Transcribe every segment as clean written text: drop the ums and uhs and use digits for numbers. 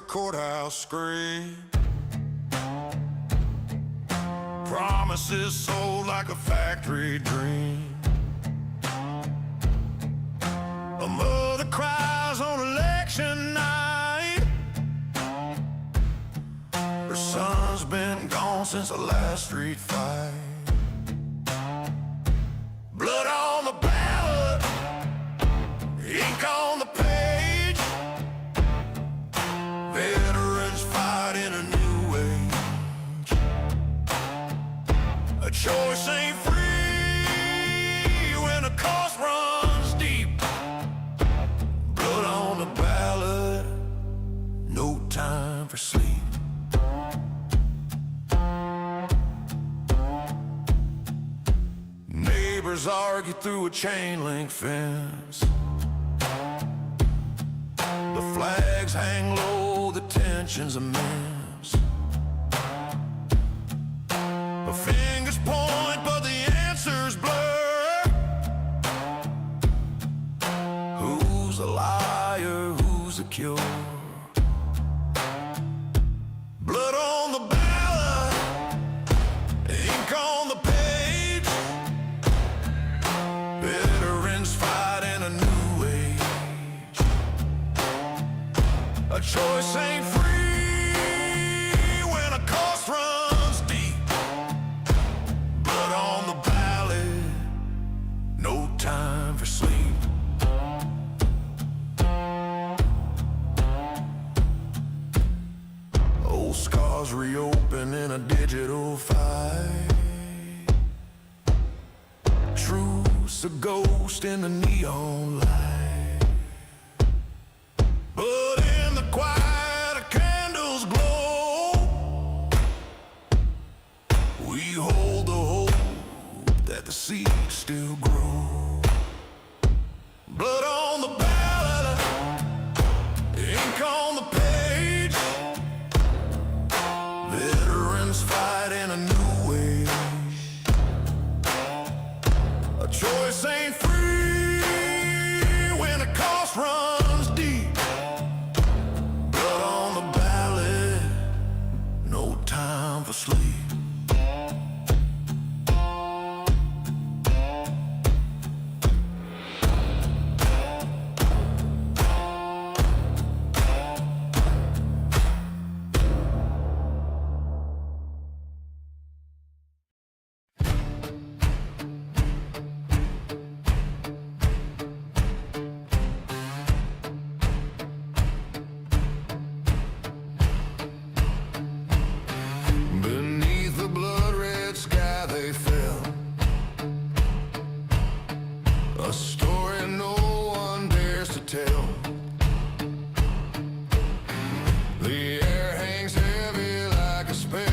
courthouse screen. Promises sold like a factory dream. A mother cries on election night. Her son's been gone since the last street fight. Blood on the ballot, ink on the page. Veterans fight in a new age. A choice ain't free when the cost runs deep. Blood on the ballot, no time for sleep. Neighbors argue through a chain link fence. The flags hang low, the tension's immense. The fingers point, but the answers blur. Who's a liar, who's a cure? Blood on the ballot, ink on the page. Veterans fight in a new age. A choice ain't free when a cost runs deep. Blood on the ballot, no time for sleep. Old scars reopen in a digital fight. Truth's a ghost in the neon light. But in the quiet, candles glow. We hold the hope that the seeds still grow. Blood on the ballot, ink on the page. Veterans fight in a new age. A choice ain't free when the cost runs deep. Blood on the ballot, no time for sleep. Beneath the blood-red sky they fell. A story no one dares to tell. The air hangs heavy like a spell.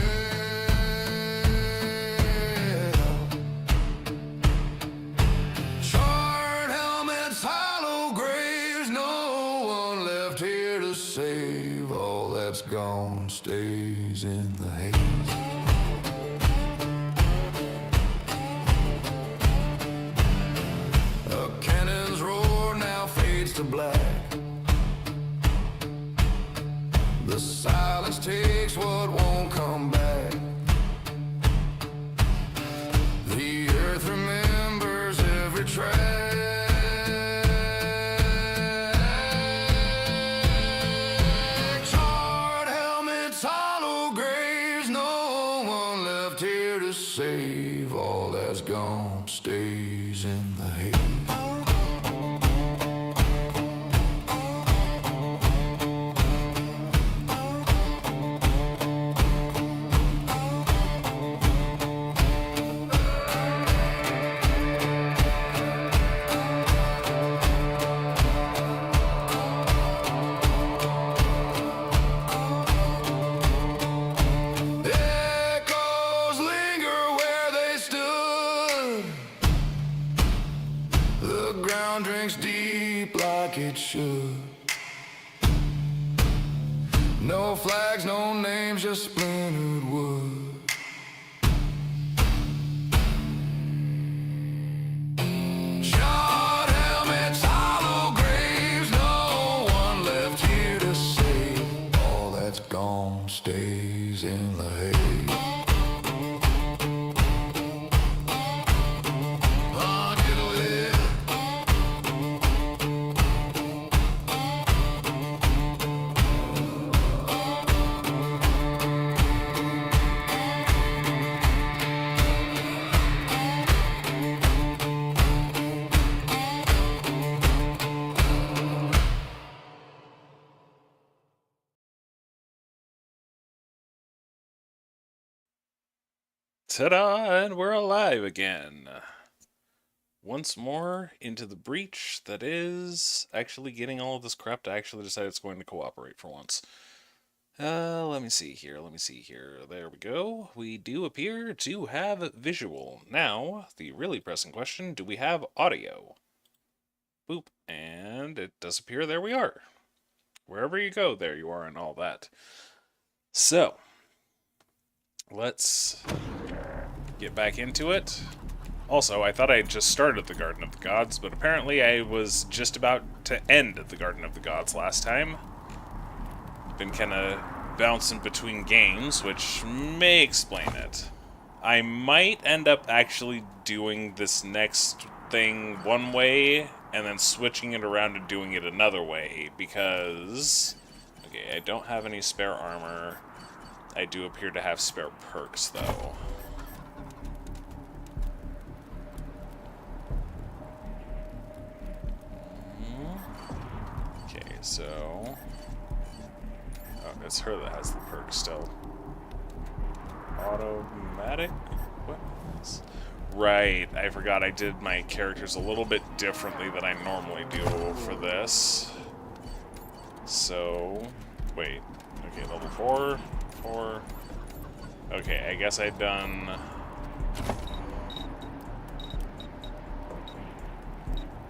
Charred helmets, hollow graves, no one left here to save. All that's gone stays in the haze. A cannon's roar now fades to black. The silence takes what won't come back. The earth remembers every track. Charred helmets, hollow graves, no one left here to save. All that's gone stays in the haze. Echoes linger where they stood. The ground drinks deep like it should. No flags, no names, just splintered wood. Charred helmets, hollow graves, no one left here to save. All trees in the hay. Ta-da! And we're alive again. Once more into the breach that is actually getting all of this crap to actually decide it's going to cooperate for once. Let me see here. There we go. We do appear to have visual. Now, the really pressing question, do we have audio? Boop. And it does appear there we are. Wherever you go, there you are and all that. So, let's get back into it. Also, I thought I had just started the Garden of the Gods, but apparently I was just about to end the Garden of the Gods last time. Been kind of bouncing between games, which may explain it. I might end up actually doing this next thing one way, and then switching it around and doing it another way, because... Okay, I don't have any spare armor. I do appear to have spare perks, though. Okay, so... Oh, it's her that has the perk still. Automatic weapons? Right, I forgot I did my characters a little bit differently than I normally do for this. So... Wait. Okay, level 4. Okay, I guess I've done...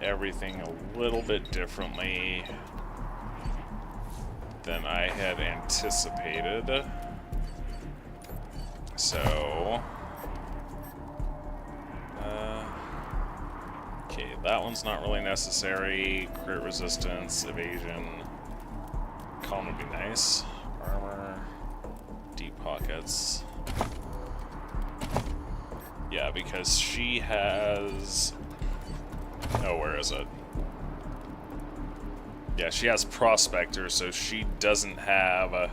everything a little bit differently than I had anticipated. So... okay, that one's not really necessary. Crit resistance, evasion. Calm would be nice. Armor. Deep pockets. Yeah, because she has... Oh, where is it? Yeah, she has Prospector, so she doesn't have the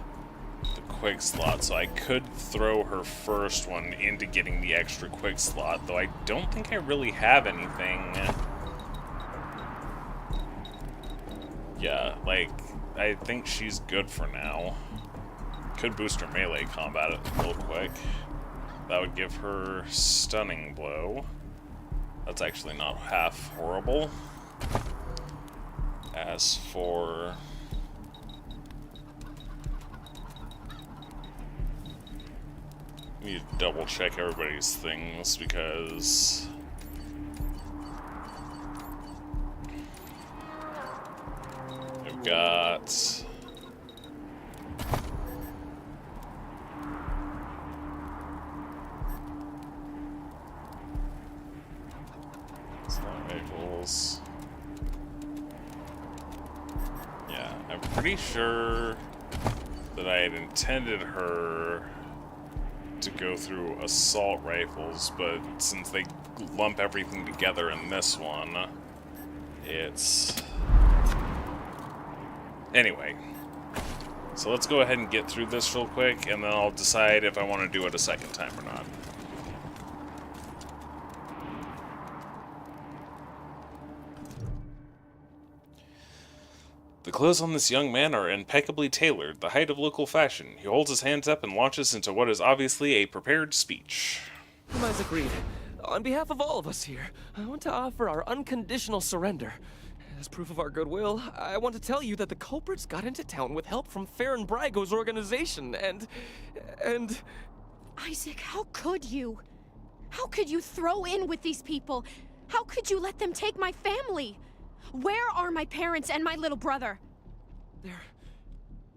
quick slot, so I could throw her first one into getting the extra quick slot, though I don't think I really have anything. Yeah, like, I think she's good for now. Could boost her melee combat real quick. That would give her Stunning Blow. That's actually not half horrible. As for... I need to double check everybody's things because... I've got... Rifles. Yeah, I'm pretty sure that I had intended her to go through assault rifles, but since they lump everything together in this one, it's... Anyway, so let's go ahead and get through this real quick, and then I'll decide if I want to do it a second time or not. The clothes on this young man are impeccably tailored, the height of local fashion. He holds his hands up and launches into what is obviously a prepared speech. Compromise agreed. On behalf of all of us here, I want to offer our unconditional surrender. As proof of our goodwill, I want to tell you that the culprits got into town with help from Farron Brygo's organization, and... Isaac, how could you? How could you throw in with these people? How could you let them take my family? Where are my parents and my little brother?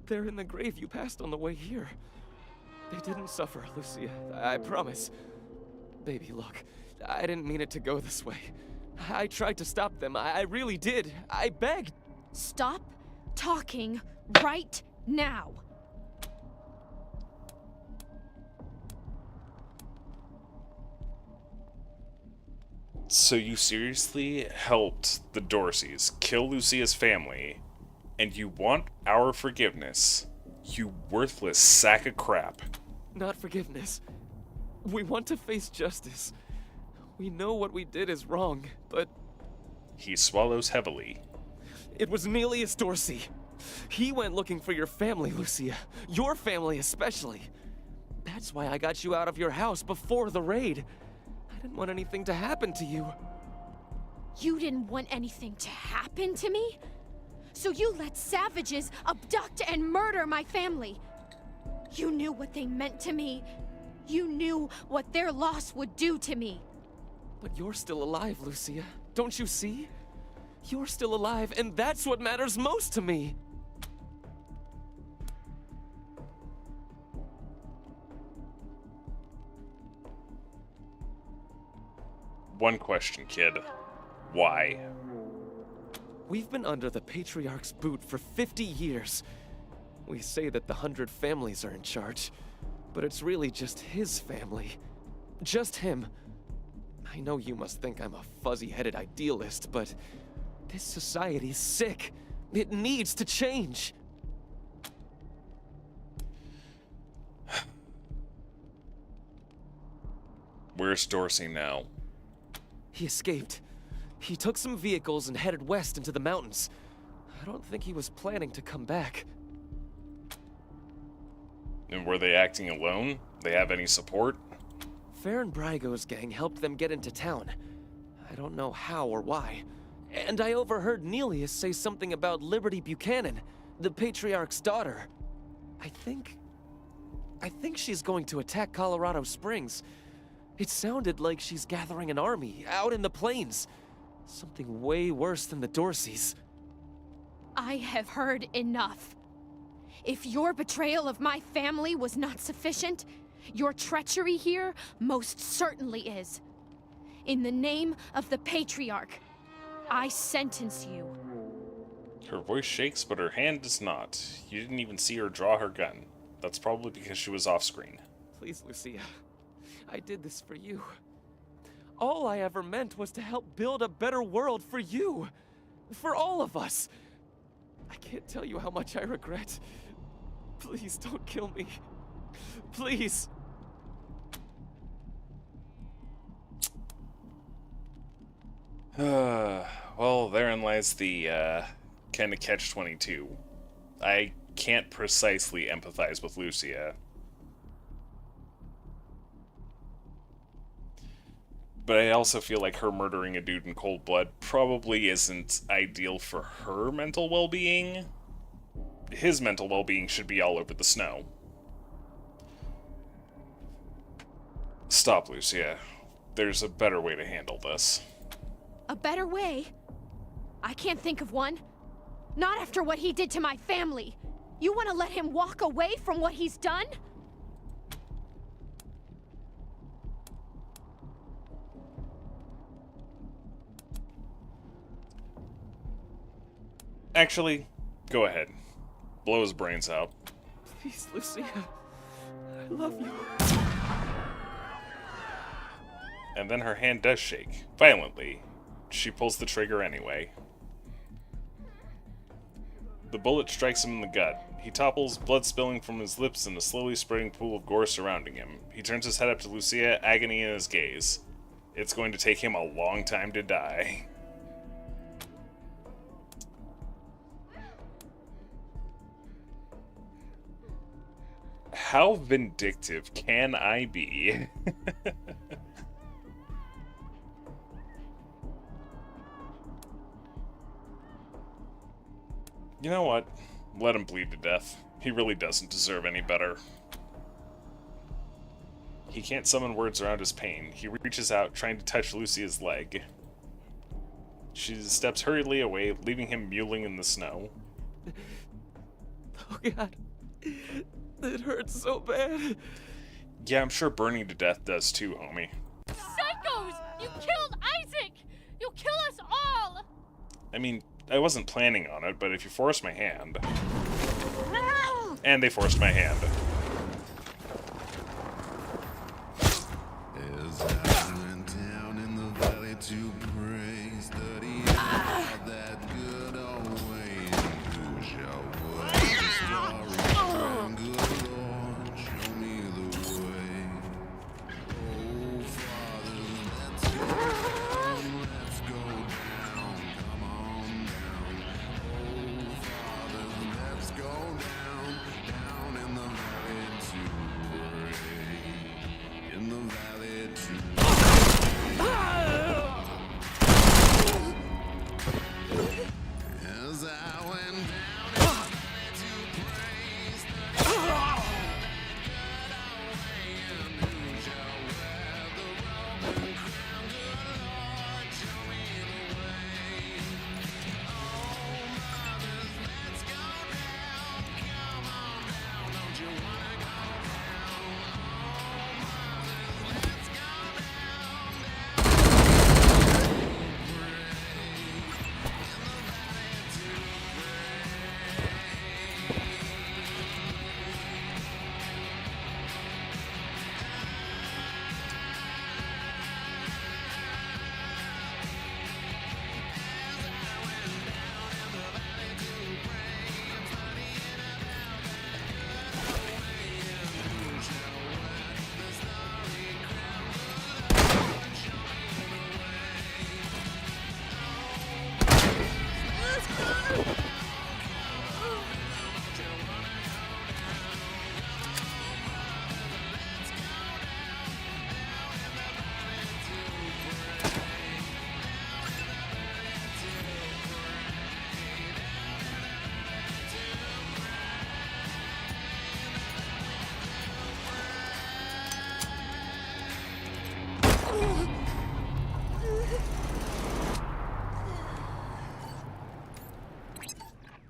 They're in the grave you passed on the way here. They didn't suffer, Lucia. I promise. Baby, look. I didn't mean it to go this way. I tried to stop them. I really did. I begged. Stop talking right now. So you seriously helped the Dorseys kill Lucia's family, and you want our forgiveness, you worthless sack of crap. Not forgiveness. We want to face justice. We know what we did is wrong, but He swallows heavily. it was Nelius Dorsey. He went looking for your family, Lucia. Your family especially. That's why I got you out of your house before the raid. I didn't want anything to happen to you. You didn't want anything to happen to me? So you let savages abduct and murder my family. You knew what they meant to me. You knew what their loss would do to me. But you're still alive, Lucia. Don't you see? You're still alive, and that's what matters most to me. One question, kid. Why? We've been under the Patriarch's boot for 50 years. We say that the 100 families are in charge, but it's really just his family. Just him. I know you must think I'm a fuzzy-headed idealist, but this society's sick. It needs to change. Where's Dorsey now? He escaped. He took some vehicles and headed west into the mountains. I don't think he was planning to come back. And were they acting alone? They have any support? Farron Brygo's gang helped them get into town. I don't know how or why. And I overheard Nelius say something about Liberty Buchanan, the Patriarch's daughter. I think she's going to attack Colorado Springs. It sounded like she's gathering an army out in the plains. Something way worse than the Dorseys. I have heard enough. If your betrayal of my family was not sufficient, your treachery here most certainly is. In the name of the Patriarch, I sentence you. Her voice shakes, but her hand does not. You didn't even see her draw her gun. That's probably because she was off-screen. Please, Lucia. I did this for you. All I ever meant was to help build a better world for you. For all of us. I can't tell you how much I regret. Please don't kill me. Please. Well, therein lies the, kind of catch-22. I can't precisely empathize with Lucia. But I also feel like her murdering a dude in cold blood probably isn't ideal for her mental well-being. His mental well-being should be all over the snow. Stop, Lucia. There's a better way to handle this. A better way? I can't think of one. Not after what he did to my family. You want to let him walk away from what he's done? Actually, go ahead. Blow his brains out. Please, Lucia. I love you. And then her hand does shake, violently. She pulls the trigger anyway. The bullet strikes him in the gut. He topples, blood spilling from his lips in a slowly spreading pool of gore surrounding him. He turns his head up to Lucia, agony in his gaze. It's going to take him a long time to die. How vindictive can I be? You know what? Let him bleed to death. He really doesn't deserve any better. He can't summon words around his pain. He reaches out, trying to touch Lucia's leg. She steps hurriedly away, leaving him mewling in the snow. Oh, God. It hurts so bad. Yeah, I'm sure burning to death does too, homie. Psychos! You killed Isaac! You kill us all! I mean, I wasn't planning on it, but if you force my hand... And they forced my hand. As I went down in the valley valley to pray. Study out that good old way. Who shall wait the starry crown? Good Lord, show me the way. Oh, Father, let's go down. Let's go down. Come on down. Oh, Father, let's go down. Down in the valley to pray. In the valley to as I went down in the valley to praise the Lord, that good away, and who shall wear the robe and crown? Good Lord, show me the way. Oh, mothers, let's go down. Come on down, don't you wanna go down? Oh, mothers, let's go down.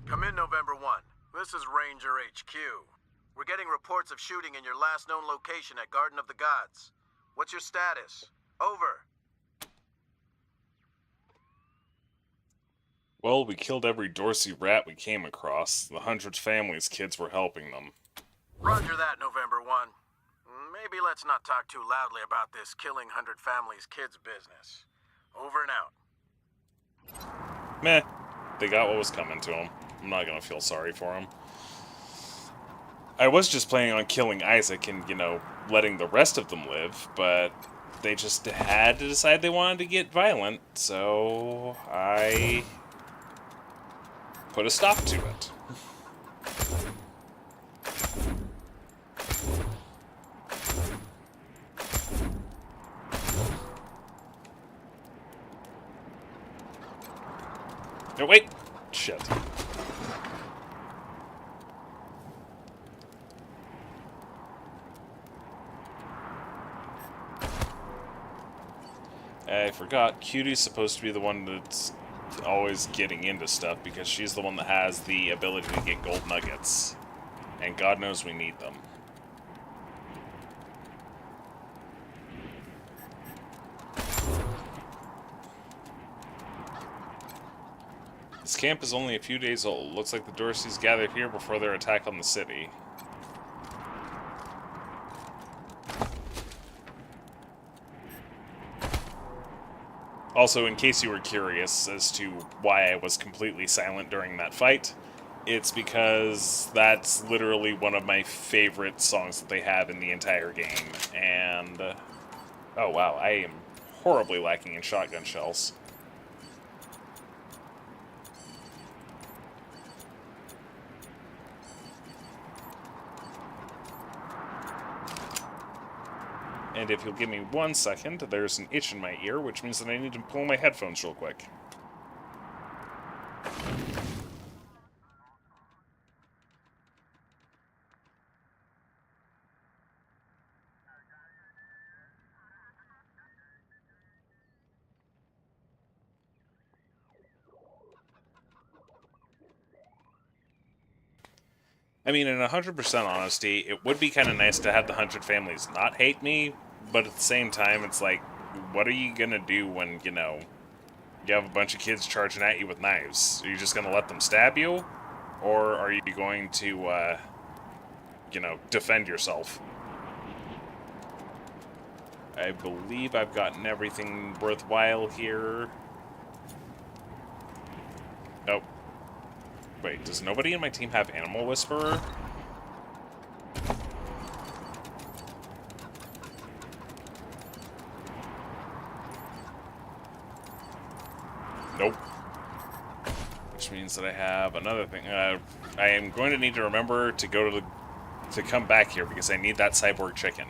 Come in, November 1. This is Ranger HQ. We're getting reports of shooting in your last known location at Garden of the Gods. What's your status? Over. Well, we killed every Dorsey rat we came across. The 100 families' kids were helping them. Roger that, November 1. Maybe let's not talk too loudly about this killing 100 families' kids business. Over and out. Meh. They got what was coming to them. I'm not gonna feel sorry for them. I was just planning on killing Isaac and, letting the rest of them live, but they just had to decide they wanted to get violent, so I put a stop to it. No, wait! Shit. I forgot, Cutie's supposed to be the one that's always getting into stuff because she's the one that has the ability to get gold nuggets. And God knows we need them. This camp is only a few days old. Looks like the Dorseys gathered here before their attack on the city. Also, in case you were curious as to why I was completely silent during that fight, it's because that's literally one of my favorite songs that they have in the entire game. And, oh wow, I am horribly lacking in shotgun shells. And if you'll give me 1 second, there's an itch in my ear, which means that I need to pull my headphones real quick. I mean, in 100% honesty, it would be kind of nice to have the 100 families not hate me, but at the same time, it's like, what are you gonna do when, you have a bunch of kids charging at you with knives? Are you just gonna let them stab you? Or are you going to, defend yourself? I believe I've gotten everything worthwhile here. Nope. Wait, does nobody in my team have Animal Whisperer? Nope. Which means that I have another thing. I am going to need to remember to go to come back here because I need that cyborg chicken.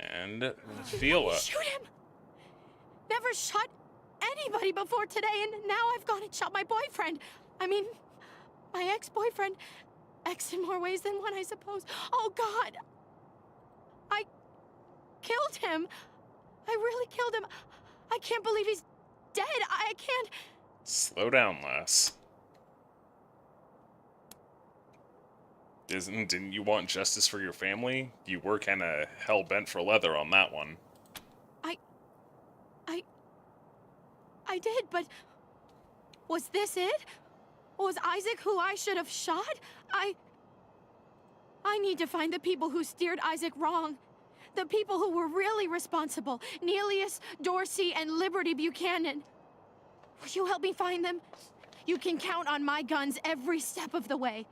And Viola. Shoot him! Never shot anybody before today, and now I've gone and shot my boyfriend. I mean, my ex-boyfriend. Ex in more ways than one, I suppose. Oh, God! I killed him. I really killed him. I can't believe he's dead. I can't... Slow down, lass. Didn't you want justice for your family? You were kind of hell-bent for leather on that one. I did, but... Was this it? Was Isaac who I should have shot? I need to find the people who steered Isaac wrong. The people who were really responsible. Nelius, Dorsey, and Liberty Buchanan. Will you help me find them? You can count on my guns every step of the way.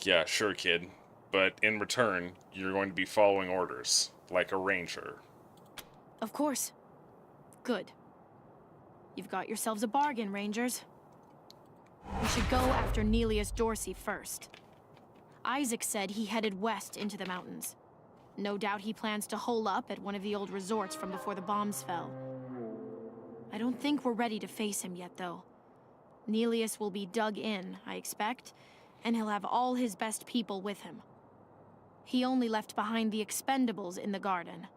Yeah, sure, kid. But in return, you're going to be following orders, like a ranger. Of course. Good. You've got yourselves a bargain, Rangers. We should go after Nelius Dorsey first. Isaac said he headed west into the mountains. No doubt he plans to hole up at one of the old resorts from before the bombs fell. I don't think we're ready to face him yet, though. Nelius will be dug in, I expect, and he'll have all his best people with him. He only left behind the expendables in the garden.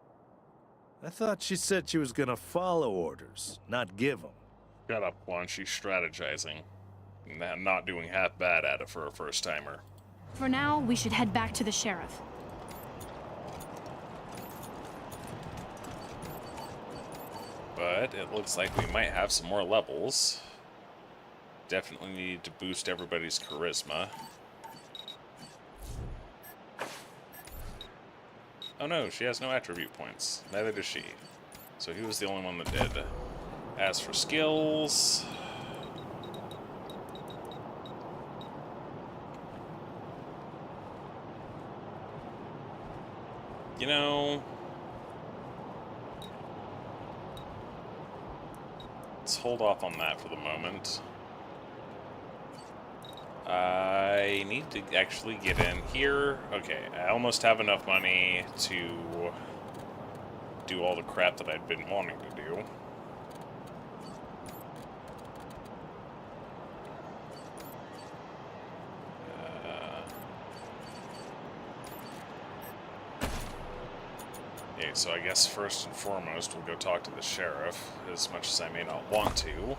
I thought she said she was gonna follow orders, not give them. Shut up, Juan. She's strategizing. Not doing half bad at it for a first-timer. For now, we should head back to the sheriff. But it looks like we might have some more levels. Definitely need to boost everybody's charisma. Oh no, she has no attribute points. Neither does she. So he was the only one that did. As for skills... You know... Let's hold off on that for the moment. I need to actually get in here. Okay, I almost have enough money to do all the crap that I've been wanting to do. Okay, so I guess first and foremost we'll go talk to the sheriff, as much as I may not want to.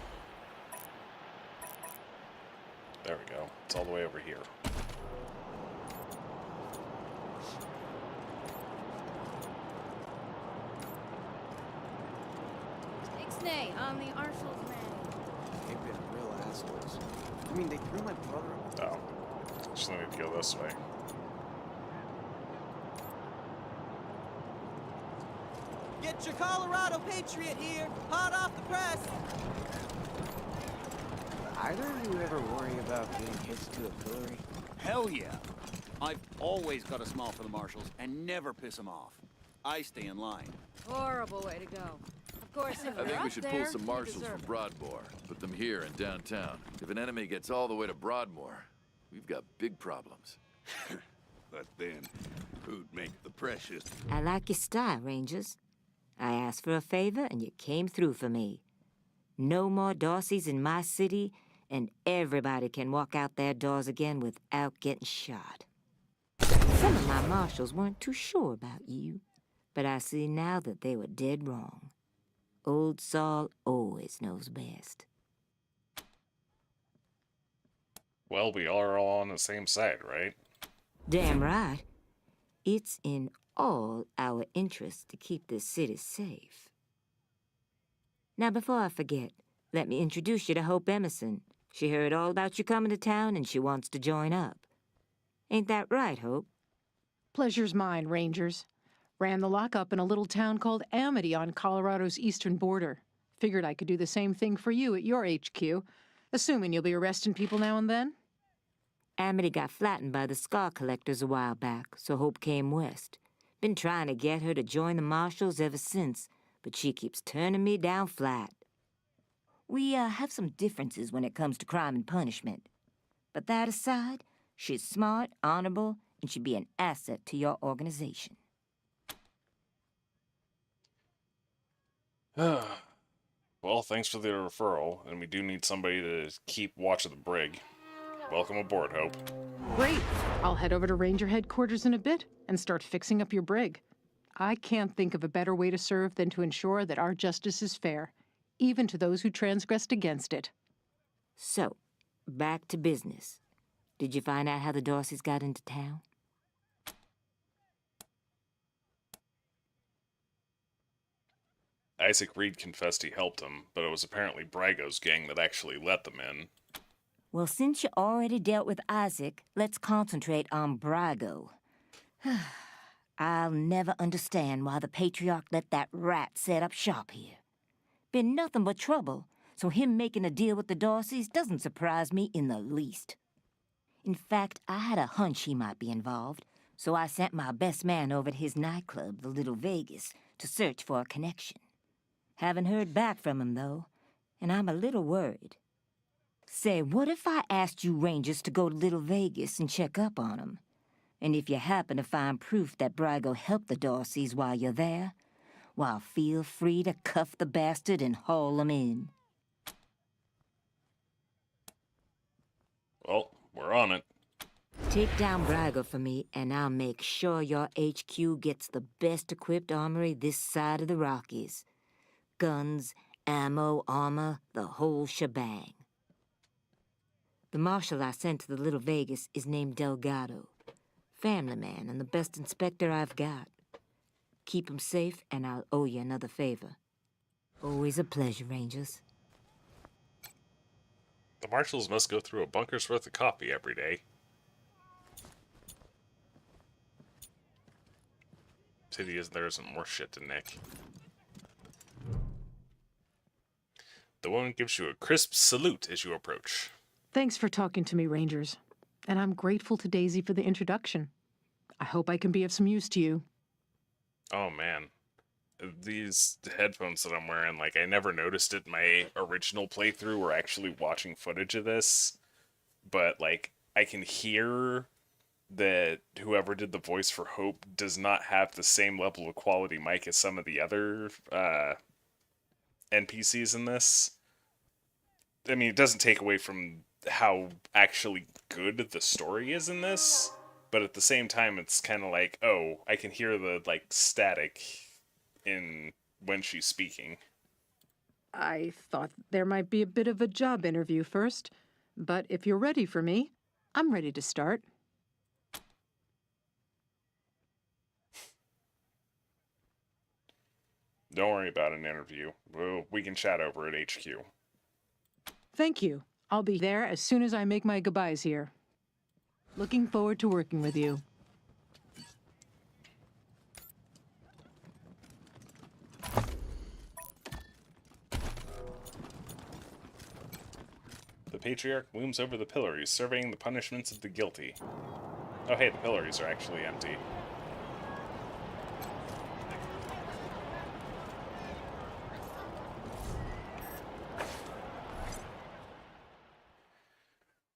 There we go. It's all the way over here. Ixnay on the Arshall's man. They've been real assholes. I mean, they threw my brother. Oh. Just need to go this way. Get your Colorado Patriot here, hot off the press. Either of you ever worry about getting hitched to a pillory? Hell yeah. I've always got a smile for the marshals and never piss them off. I stay in line. Horrible way to go. Of course, if I we're think we up should there, pull some you marshals deserve from it. Broadmoor. Put them here in downtown. If an enemy gets all the way to Broadmoor, we've got big problems. But then, who'd make the precious? I like your style, Rangers. I asked for a favor, and you came through for me. No more Dorseys in my city, and everybody can walk out their doors again without getting shot. Some of my marshals weren't too sure about you, but I see now that they were dead wrong. Old Saul always knows best. Well, we are all on the same side, right? Damn right. It's in all our interests to keep this city safe. Now, before I forget, let me introduce you to Hope Emerson. She heard all about you coming to town, and she wants to join up. Ain't that right, Hope? Pleasure's mine, Rangers. Ran the lockup in a little town called Amity on Colorado's eastern border. Figured I could do the same thing for you at your HQ, assuming you'll be arresting people now and then. Amity got flattened by the scar collectors a while back, so Hope came west. Been trying to get her to join the marshals ever since, but she keeps turning me down flat. We have some differences when it comes to crime and punishment. But that aside, she's smart, honorable, and should be an asset to your organization. Well, thanks for the referral, and we do need somebody to keep watch of the brig. Welcome aboard, Hope. Great. I'll head over to Ranger headquarters in a bit and start fixing up your brig. I can't think of a better way to serve than to ensure that our justice is fair, even to those who transgressed against it. So, back to business. Did you find out how the Dorseys got into town? Isaac Reed confessed he helped him, but it was apparently Brago's gang that actually let them in. Well, since you already dealt with Isaac, let's concentrate on Brago. I'll never understand why the Patriarch let that rat set up shop here. Been nothing but trouble, so him making a deal with the Dorseys doesn't surprise me in the least. In fact, I had a hunch he might be involved, so I sent my best man over to his nightclub, the Little Vegas, to search for a connection. Haven't heard back from him, though, and I'm a little worried. Say, what if I asked you Rangers to go to Little Vegas and check up on him? And if you happen to find proof that Brago helped the Dorseys while you're there, well, feel free to cuff the bastard and haul him in. Well, we're on it. Take down Brago for me, and I'll make sure your HQ gets the best-equipped armory this side of the Rockies. Guns, ammo, armor, the whole shebang. The marshal I sent to the Little Vegas is named Delgado. Family man and the best inspector I've got. Keep him safe, and I'll owe you another favor. Always a pleasure, Rangers. The marshals must go through a bunker's worth of copy every day. Pity there isn't more shit to nick. The woman gives you a crisp salute as you approach. Thanks for talking to me, Rangers. And I'm grateful to Daisy for the introduction. I hope I can be of some use to you. Oh, man. These headphones that I'm wearing, like, I never noticed it in my original playthrough or actually watching footage of this. But, like, I can hear that whoever did the voice for Hope does not have the same level of quality mic as some of the other NPCs in this. I mean, it doesn't take away from how actually good the story is in this, but at the same time, it's kind of like, oh, I can hear the, like, static in when she's speaking. I thought there might be a bit of a job interview first, but if you're ready for me, I'm ready to start. Don't worry about an interview. We can chat over at HQ. Thank you. I'll be there as soon as I make my goodbyes here. Looking forward to working with you. The Patriarch looms over the pillories, surveying the punishments of the guilty. Oh hey, the pillories are actually empty.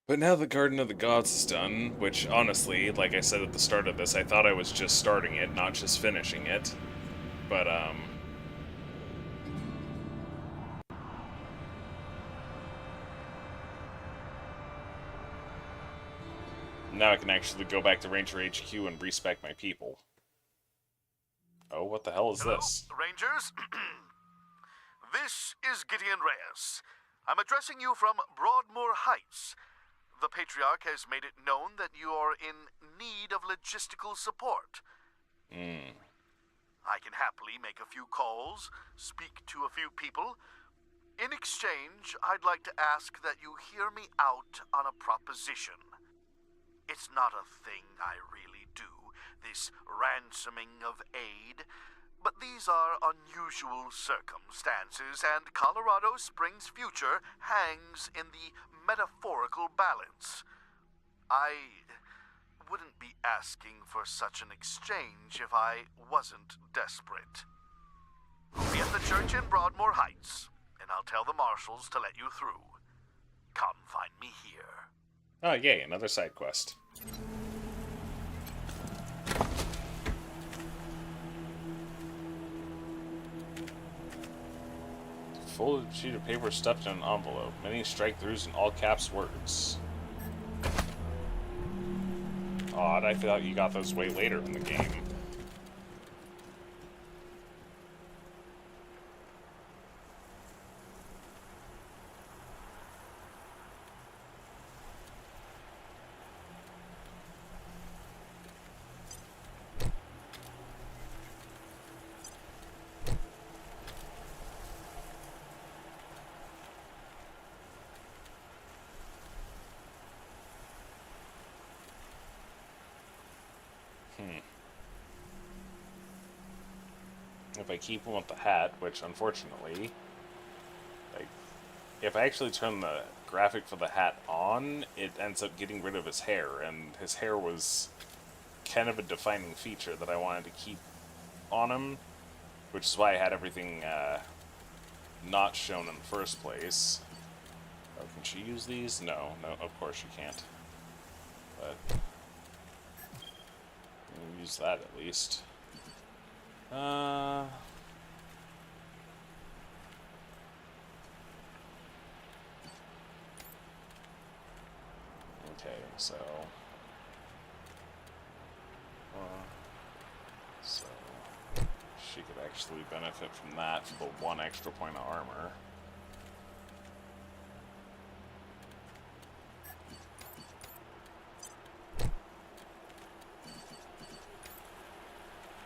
But But now the Garden of the Gods is done, which honestly, like I said at the start of this, I thought I was just starting it, not just finishing it. But, now I can actually go back to Ranger HQ and respec my people. Oh, what the hell is this? Rangers? This is Gideon Reyes. I'm addressing you from Broadmoor Heights. The Patriarch has made it known that you are in need of logistical support. I can happily make a few calls, speak to a few people. In exchange, I'd like to ask that you hear me out on a proposition. It's not a thing I really do, this ransoming of aid, but these are unusual circumstances, and Colorado Springs' future hangs in the metaphorical balance. I wouldn't be asking for such an exchange if I wasn't desperate. I'll be at the church in Broadmoor Heights, and I'll tell the marshals to let you through. Come find me here. Oh, yay, another side quest. Folded sheet of paper stuffed in an envelope. Many strike-throughs in all caps words. Odd, I thought you got those way later in the game. If I keep him with the hat, which unfortunately, like, if I actually turn the graphic for the hat on, it ends up getting rid of his hair, and his hair was kind of a defining feature that I wanted to keep on him, which is why I had everything not shown in the first place. Oh, can she use these? No, of course she can't. But we'll use that at least. Okay, so she could actually benefit from that for the 1 extra point of armor.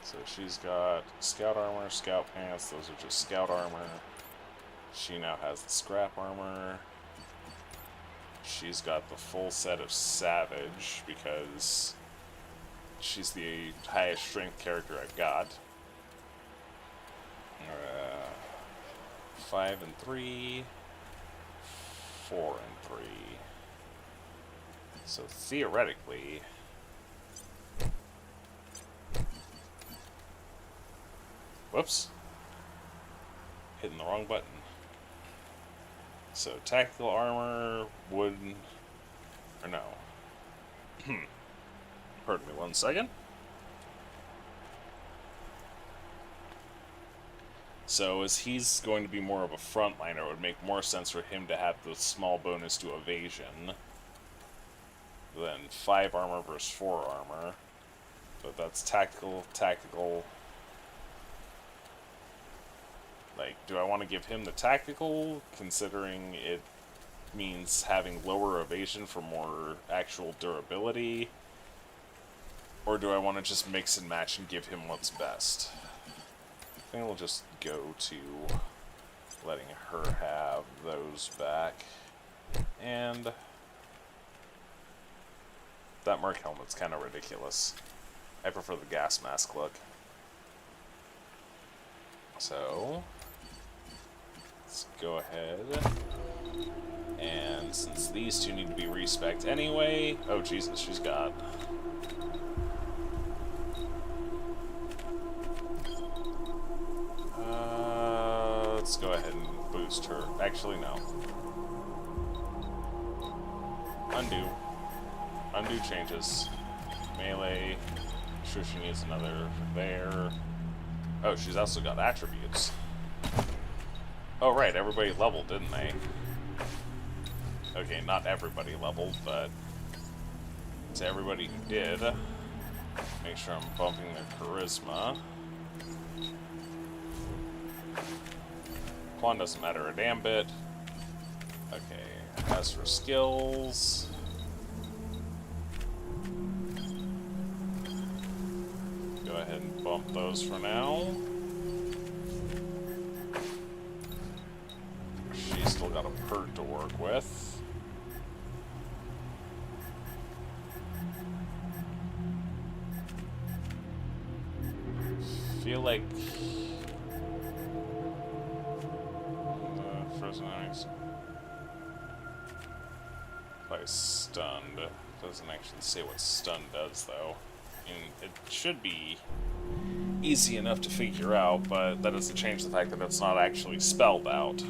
So she's got scout armor, scout pants, those are just scout armor. She now has the scrap armor. She's got the full set of savage because she's the highest strength character I've got. 5 and 3, 4 and 3. So theoretically, whoops, hitting the wrong button. So tactical armor would, or no. Pardon me 1 second. So as he's going to be more of a frontliner, it would make more sense for him to have the small bonus to evasion than 5 armor versus 4 armor. But that's tactical. Like, do I want to give him the tactical, considering it means having lower evasion for more actual durability? Or do I want to just mix and match and give him what's best? I think we'll just go to letting her have those back. And that Merc helmet's kind of ridiculous. I prefer the gas mask look. So let's go ahead, and since these two need to be respec'd anyway, oh Jesus, she's got let's go ahead and boost her. Actually, no. Undo. Undo changes. Melee. Sure, she needs another there. Oh, she's also got attributes. Oh, right, everybody leveled, didn't they? Okay, not everybody leveled, but to everybody who did, make sure I'm bumping their charisma. Quan doesn't matter a damn bit. Okay, as for skills... go ahead and bump those for now. She's still got a perk to work with. Feel like frozen enemies by stunned. Doesn't actually say what stun does though. I mean, it should be easy enough to figure out, but that doesn't change the fact that it's not actually spelled out.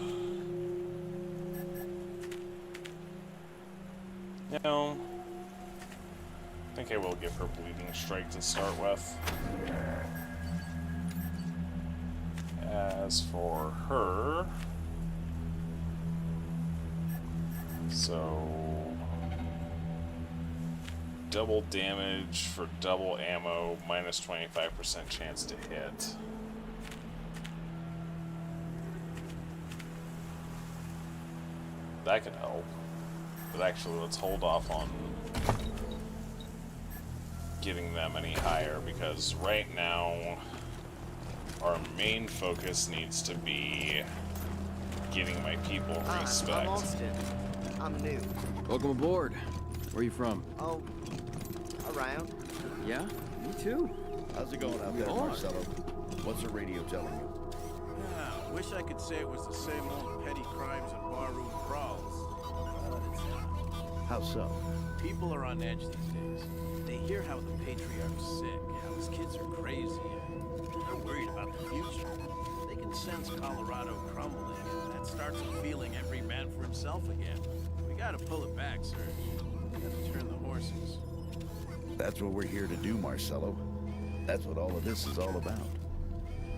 You know, I think I will give her Bleeding Strike to start with. As for her, so double damage for double ammo, minus 25% chance to hit. That could help. But actually, let's hold off on getting them any higher, because right now our main focus needs to be getting my people respect. I'm Austin. I'm new. Welcome aboard. Where are you from? Oh, around. Yeah? Me too. How's it going out there, Marcelo? What's the radio telling you? Yeah, wish I could say it was the same old petty crimes and barroom brawls. But it's not. How so? People are on edge these days. They hear how the patriarch's sick, how his kids are crazy. They're worried about the future. They can sense Colorado crumbling, and that starts them feeling every man for himself again. We gotta pull it back, sir. We gotta turn the horses. That's what we're here to do, Marcelo. That's what all of this is all about.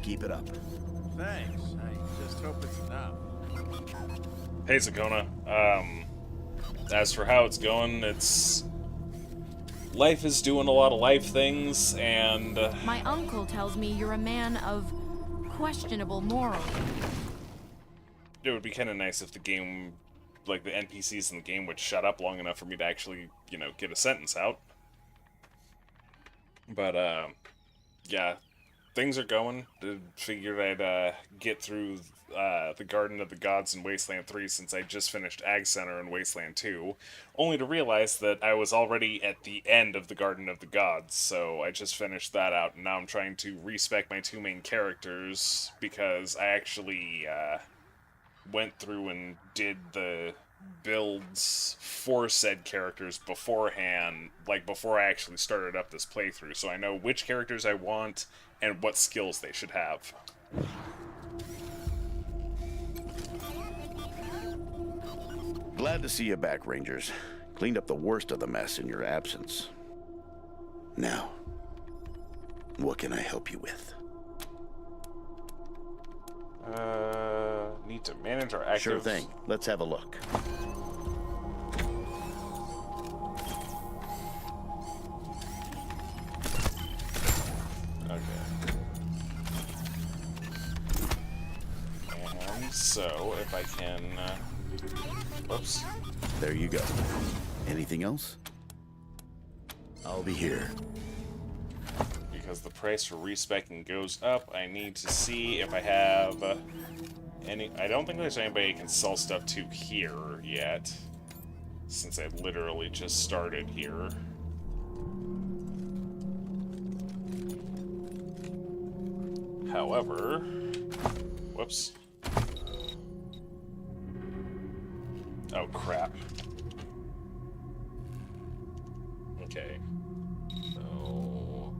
Keep it up. Thanks. I just hope it's enough. Hey, Zakona. As for how it's going, life is doing a lot of life things, and... My uncle tells me you're a man of questionable morals. It would be kind of nice if the game, like the NPCs in the game, would shut up long enough for me to actually, you know, get a sentence out. But, yeah, things are going. I figured I'd get through the Garden of the Gods in Wasteland 3 since I just finished Ag Center in Wasteland 2, only to realize that I was already at the end of the Garden of the Gods, so I just finished that out, and now I'm trying to respec my two main characters, because I actually went through and did the builds for said characters beforehand, like before I actually started up this playthrough, so I know which characters I want and what skills they should have. Glad to see you back, Rangers. Cleaned up the worst of the mess in your absence. Now, what can I help you with? Need to manage our active... Sure thing. Let's have a look. Okay. And so, if I can... whoops. There you go. Anything else? I'll be here. Because the price for respecking goes up, I need to see if I have any... I don't think there's anybody I can sell stuff to here yet, since I literally just started here. However... whoops. Oh, crap. Okay. So...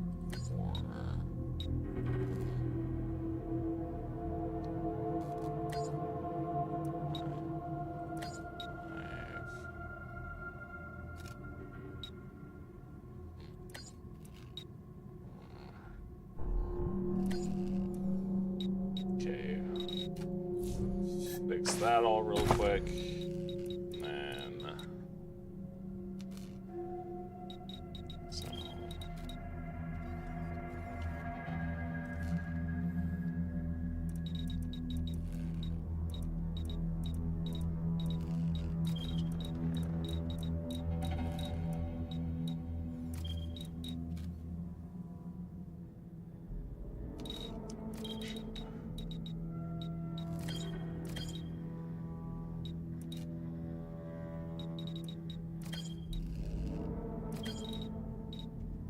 that all real quick. And then... So...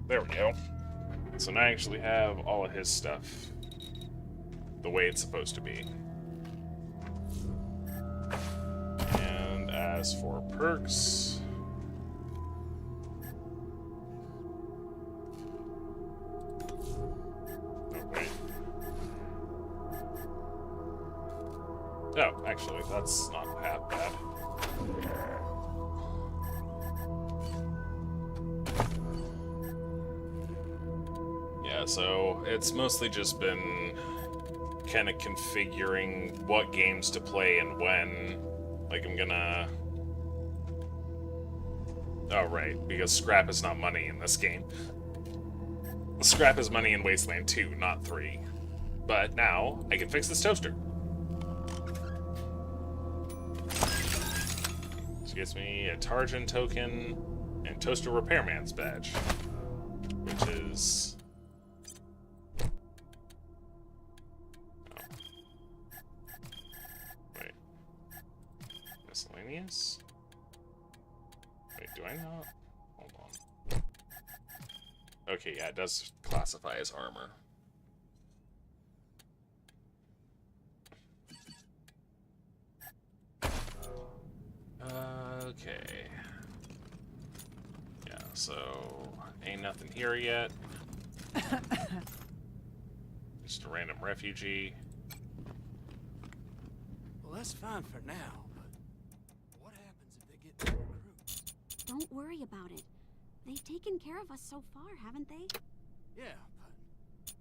There we go. So now I actually have all of his stuff the way it's supposed to be. And as for perks... Oh, wait. Oh, actually, that's not half bad. So it's mostly just been kind of configuring what games to play and when. Like, I'm gonna... Oh, right, because scrap is not money in this game. Scrap is money in Wasteland 2, not 3. But now, I can fix this toaster. Which gets me a Tarjan token and Toaster Repairman's badge. Which is... Miscellaneous? Wait, do I not? Hold on. Okay, yeah, it does classify as armor. Okay. Yeah, so ain't nothing here yet. Just a random refugee. Well, that's fine for now. Don't worry about it. They've taken care of us so far, haven't they? Yeah, but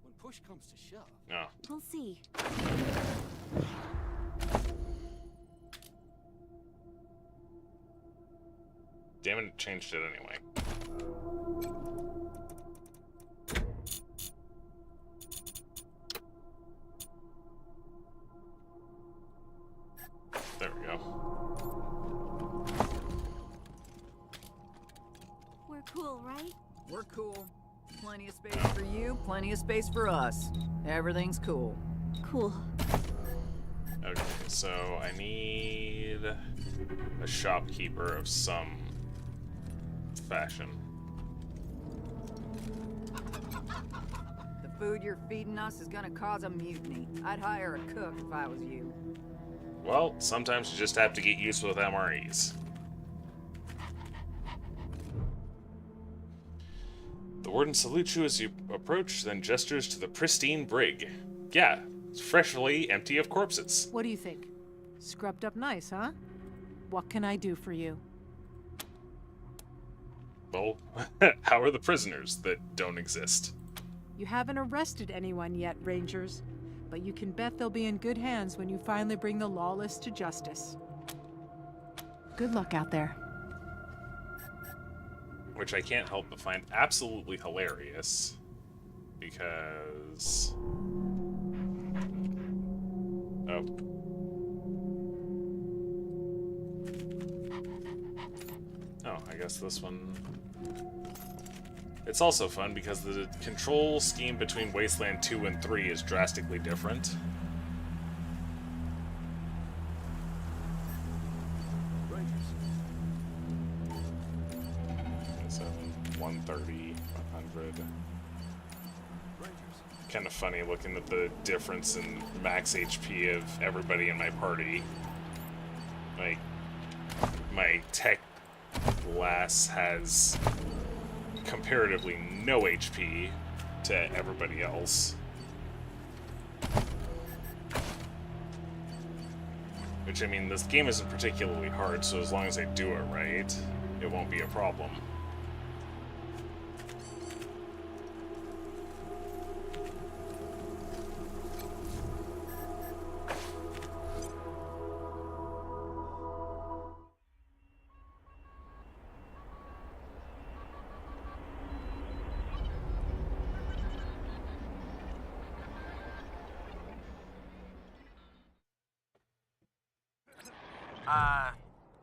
when push comes to shove... No. We'll see. Damn it, it changed it anyway. There we go. We're cool, right? We're cool. Plenty of space for you, plenty of space for us. Everything's cool. Cool. Okay, so I need a shopkeeper of some fashion. The food you're feeding us is gonna cause a mutiny. I'd hire a cook if I was you. Well, sometimes you just have to get used with MREs. The warden salutes you as you approach, then gestures to the pristine brig. Yeah, it's freshly empty of corpses. What do you think? Scrubbed up nice, huh? What can I do for you? Well, how are the prisoners that don't exist? You haven't arrested anyone yet, Rangers, but you can bet they'll be in good hands when you finally bring the lawless to justice. Good luck out there. Which I can't help but find absolutely hilarious, because... Oh. Oh, I guess this one... It's also fun because the control scheme between Wasteland 2 and 3 is drastically different. So, 130, 100. Kind of funny looking at the difference in max HP of everybody in my party. Like, my tech class has comparatively no HP to everybody else. Which, I mean, this game isn't particularly hard, so as long as I do it right, it won't be a problem.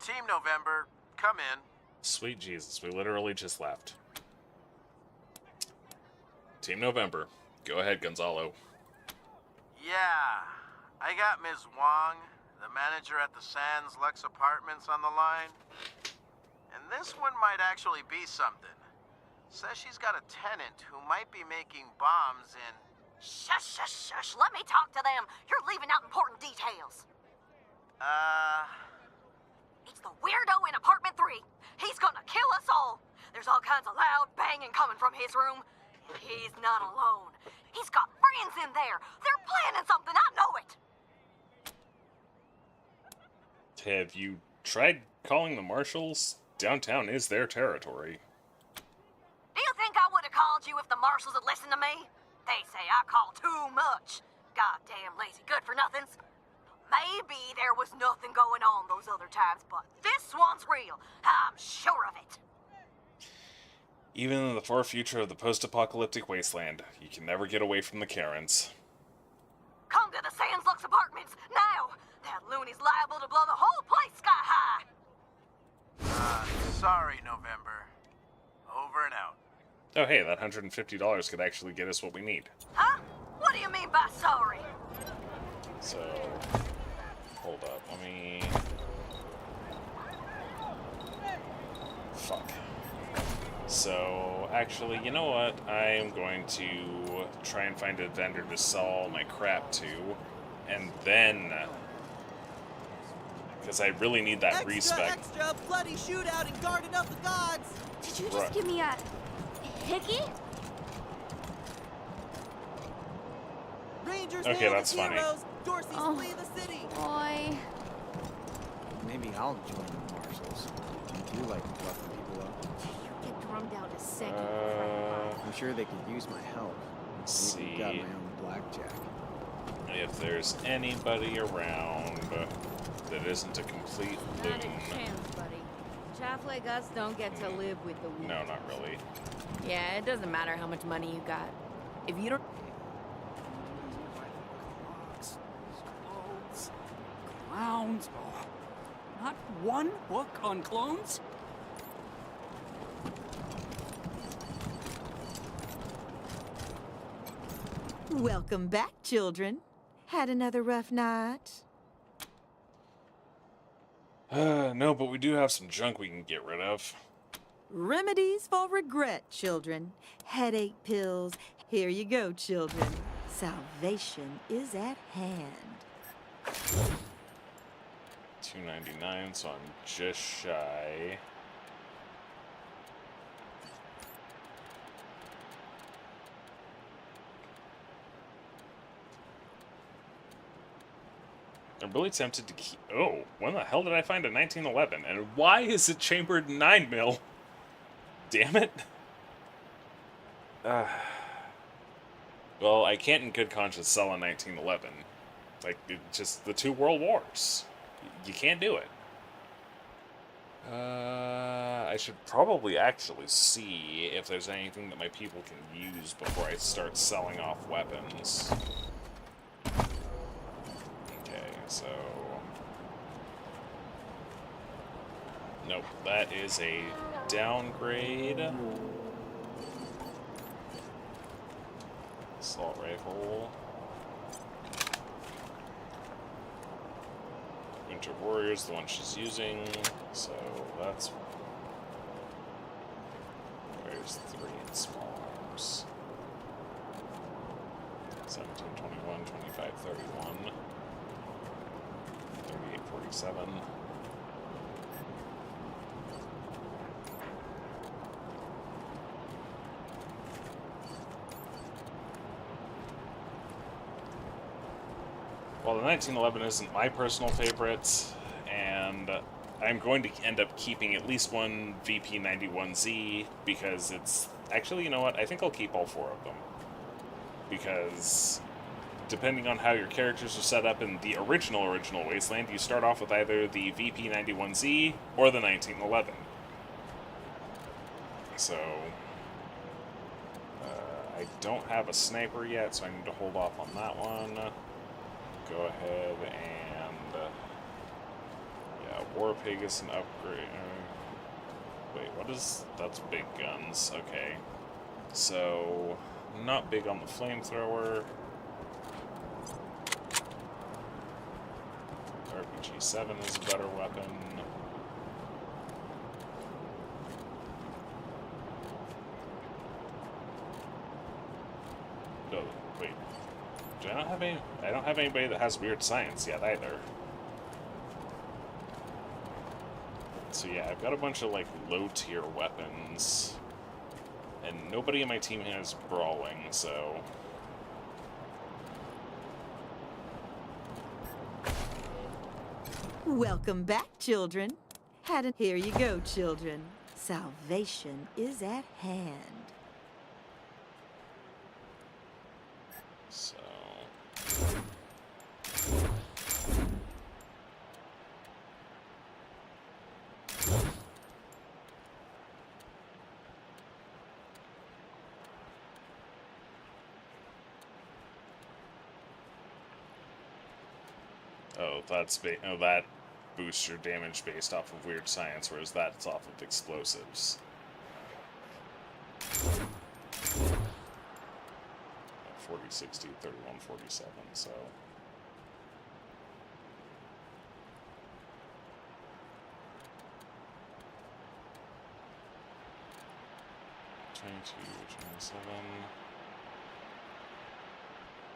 Team November, come in. Sweet Jesus, we literally just left. Team November, go ahead, Gonzalo. Yeah, I got Ms. Wong, the manager at the Sands Lux Apartments, on the line. And this one might actually be something. Says she's got a tenant who might be making bombs in... Shush, shush, shush. Let me talk to them. You're leaving out important details. It's the weirdo in apartment 3. He's gonna kill us all. There's all kinds of loud banging coming from his room. And he's not alone. He's got friends in there. They're planning something. I know it. Have you tried calling the marshals? Downtown is their territory. Do you think I would have called you if the marshals had listened to me? They say I call too much. Goddamn lazy good-for-nothings. Maybe there was nothing going on those other times, but this one's real. I'm sure of it. Even in the far future of the post-apocalyptic wasteland, you can never get away from the Karens. Come to the Sands Lux Apartments, now! That loony's liable to blow the whole place sky high! Sorry, November. Over and out. Oh hey, that $150 could actually get us what we need. Huh? What do you mean by sorry? So, hold up, let me... Fuck. So, actually, you know what? I am going to try and find a vendor to sell all my crap to, and then... Because I really need that respec. Extra bloody shootout in Garden of the Gods! Did you just give me a... hickey? Rangers Okay, that's funny. heroes. Dorseys flee the city. Boy. Maybe I'll join the marshals. You do like buffing people up. Get drummed out a second. I'm sure they could use my help. Let's Maybe see got my own blackjack. if there's anybody around that isn't a complete Not a loon. chance, buddy. Chaff like us don't get to live with the weak. No, not really. Yeah, it doesn't matter how much money you got. If you don't... Clothes, clowns. Oh, not one book on clones? Welcome back, children. Had another rough night? No, but we do have some junk we can get rid of. Remedies for regret, children. Headache pills. Here you go, children. Salvation is at hand. $2.99, so I'm just shy. I'm really tempted to keep... Oh, when the hell did I find a 1911? And why is it chambered 9mm? Damn it. Well, I can't in good conscience sell a 1911. Like, it just the two world wars. You can't do it. I should probably actually see if there's anything that my people can use before I start selling off weapons. Okay, so... Nope, that is a downgrade. Assault rifle. Winter Warrior's the one she's using, so that's... There's 3 in small arms. 17, 21, 25, 31. 38, 47. Well, the 1911 isn't my personal favorite, and I'm going to end up keeping at least one VP91Z, because it's... Actually, you know what? I think I'll keep all 4 of them. Because, depending on how your characters are set up in the original Wasteland, you start off with either the VP91Z or the 1911. So... I don't have a sniper yet, so I need to hold off on that one. Go ahead and... yeah, War Pig is an upgrade. Wait, what is... That's big guns. Okay. So, not big on the flamethrower. RPG-7 is a better weapon. No, wait. Do I not have any... I don't have anybody that has weird science yet, either. So yeah, I've got a bunch of, like, low-tier weapons. And nobody in my team has brawling, so... Welcome back, children. Here you go, children. Salvation is at hand. So... Oh, that boosts your damage based off of weird science, whereas that's off of explosives. 40, 60, 31, 47, so...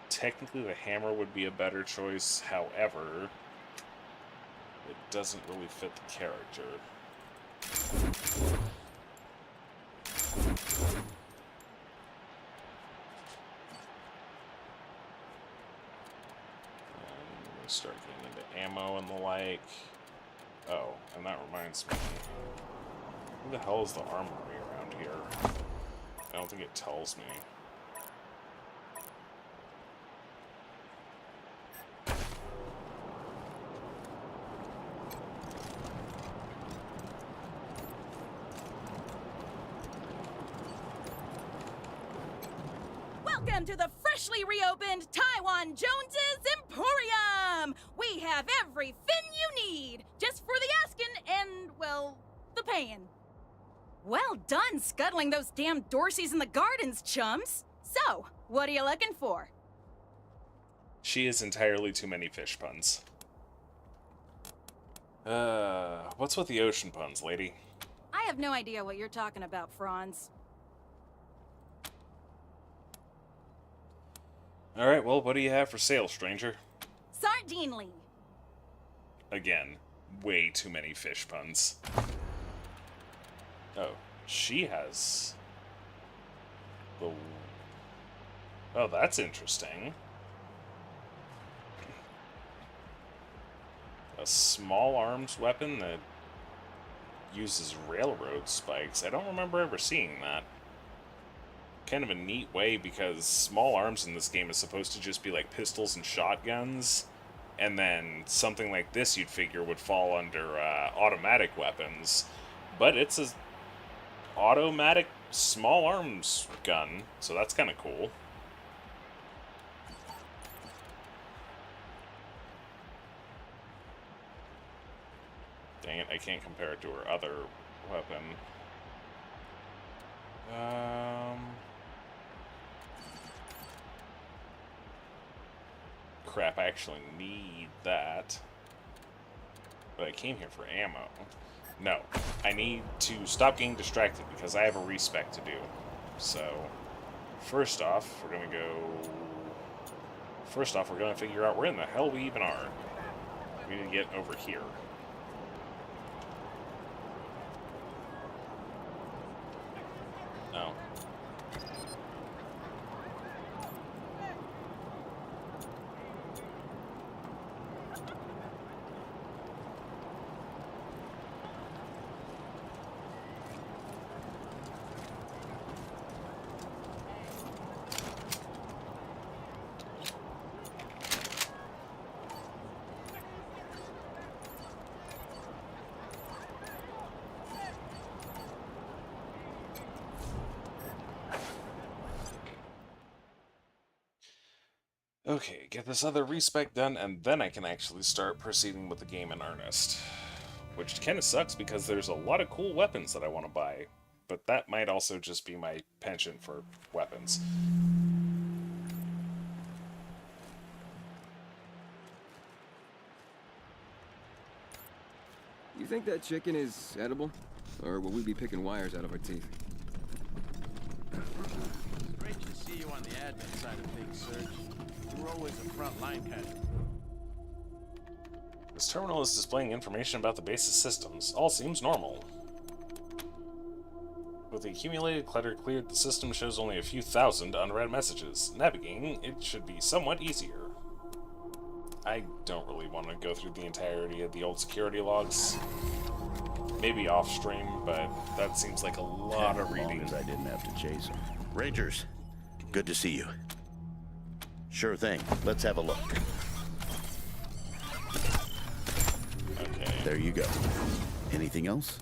Technically, the hammer would be a better choice, however, it doesn't really fit the character. And we start getting into ammo and the like. Oh, and that reminds me. Who the hell is the armory around here? I don't think it tells me. Welcome to the freshly reopened Taiwan Jones's Emporium! We have everything you need, just for the asking and, well, the paying. Well done scuttling those damn Dorseys in the gardens, chums. So, what are you looking for? She is entirely too many fish puns. What's with the ocean puns, lady? I have no idea what you're talking about, Franz. Alright, well, what do you have for sale, stranger? Sardinely. Again, way too many fish puns. Oh, she has... the... Oh, that's interesting. A small arms weapon that uses railroad spikes. I don't remember ever seeing that. Kind of a neat way, because small arms in this game is supposed to just be like pistols and shotguns, and then something like this you'd figure would fall under automatic weapons, but it's a automatic small arms gun, so that's kind of cool. Dang it, I can't compare it to her other weapon. Crap, I actually need that. But I came here for ammo. No, I need to stop getting distracted because I have a respec to do. So, first off, we're gonna figure out where in the hell we even are. We need to get over here. No. Okay, get this other respec done, and then I can actually start proceeding with the game in earnest. Which kind of sucks because there's a lot of cool weapons that I want to buy. But that might also just be my penchant for weapons. You think that chicken is edible? Or will we be picking wires out of our teeth? It's great to see you on the admin side of things, Serge. You were always a front-line kind of. This terminal is displaying information about the base's systems. All seems normal. With the accumulated clutter cleared, the system shows only a few thousand unread messages. Navigating it should be somewhat easier. I don't really want to go through the entirety of the old security logs. Maybe off-stream, but that seems like a lot of reading. As I didn't have to chase them. Rangers, good to see you. Sure thing. Let's have a look. Okay. There you go. Anything else?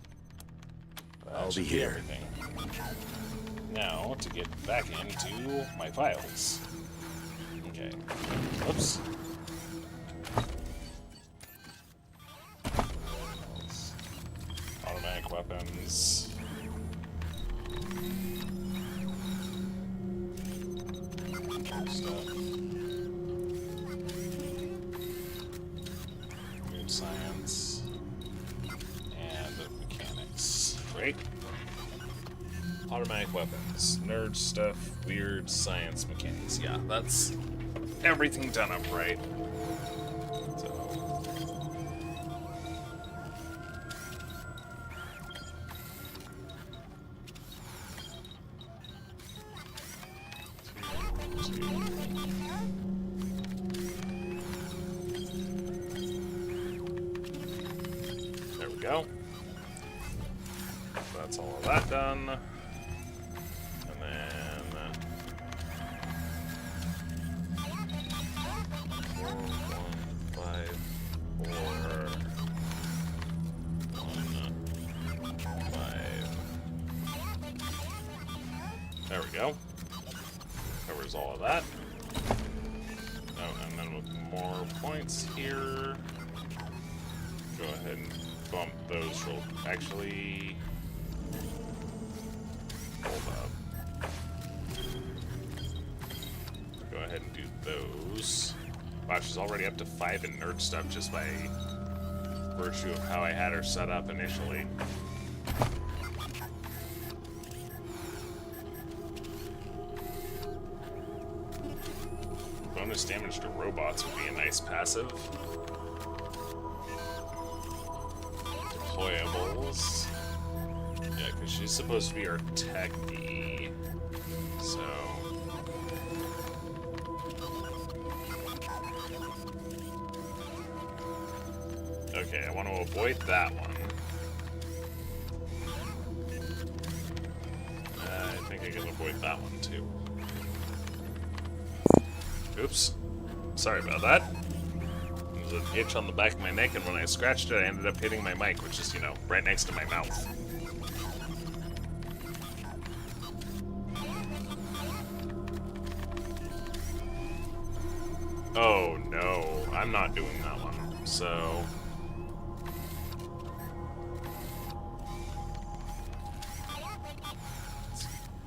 I'll be here. Everything. Now, to get back into my files. Okay. Oops. Automatic weapons. Stuff. Weird science. And mechanics. Right? Automatic weapons. Nerd stuff. Weird science mechanics. Yeah, that's everything done up right. There we go. That's all of that done. And then 4, 1, 5, 4, 1, 5. There we go. Covers all of that. Oh, and then with more points here, go ahead and bump those real. Actually, hold up. Go ahead and do those. Wow, she's already up to 5 in nerd stuff just by virtue of how I had her set up initially. Bonus damage to robots would be a nice passive. Deployables. Yeah, because she's supposed to be our techie. So. Okay, I want to avoid that one. I think I can avoid that one too. Oops. Sorry about that. There was an itch on the back of my neck, and when I scratched it, I ended up hitting my mic, which is, you know, right next to my mouth. Oh no, I'm not doing that one. So.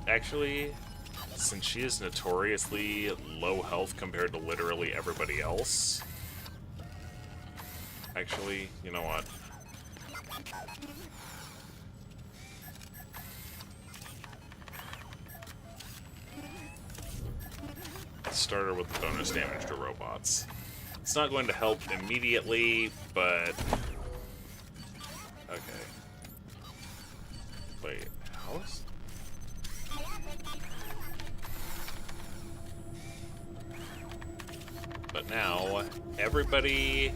Actually, since she is notoriously low health compared to literally everybody else. Actually, you know what? Start her with the bonus damage to robots. It's not going to help immediately, but... Okay. Wait, how is... But now, everybody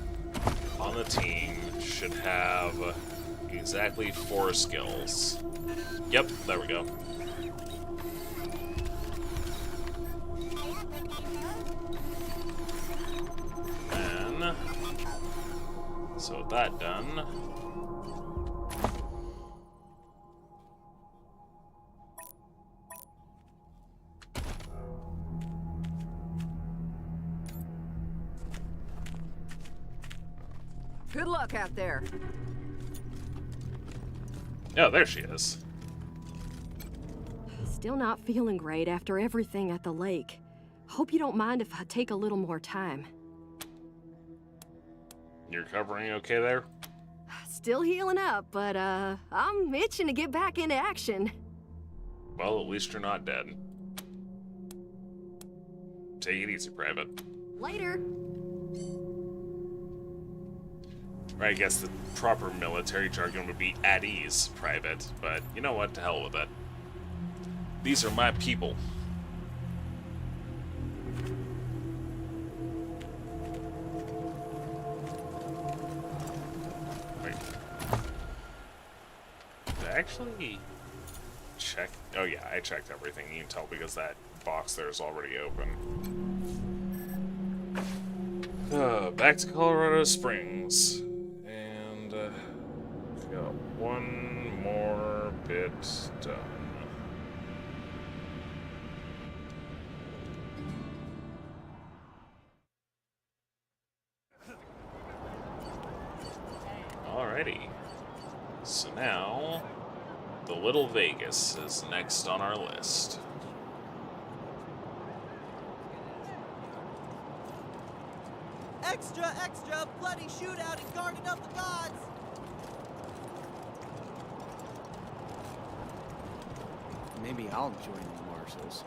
on the team should have exactly 4 skills. Yep, there we go. And so with that done, Good luck out there. Oh, there she is. Still not feeling great after everything at the lake. Hope you don't mind if I take a little more time. You're recovering okay there? Still healing up, but I'm itching to get back into action. Well, at least you're not dead. Take it easy, Private. Later. I guess the proper military jargon would be at ease, Private, but you know what? To hell with it. These are my people. Wait. Did I actually check? Oh yeah, I checked everything. You can tell because that box there is already open. Back to Colorado Springs. And got one more bit done. Alrighty. So now, the Little Vegas is next on our list. Extra, extra, bloody shootout in Garden of the Gods! Maybe I'll join the marshals.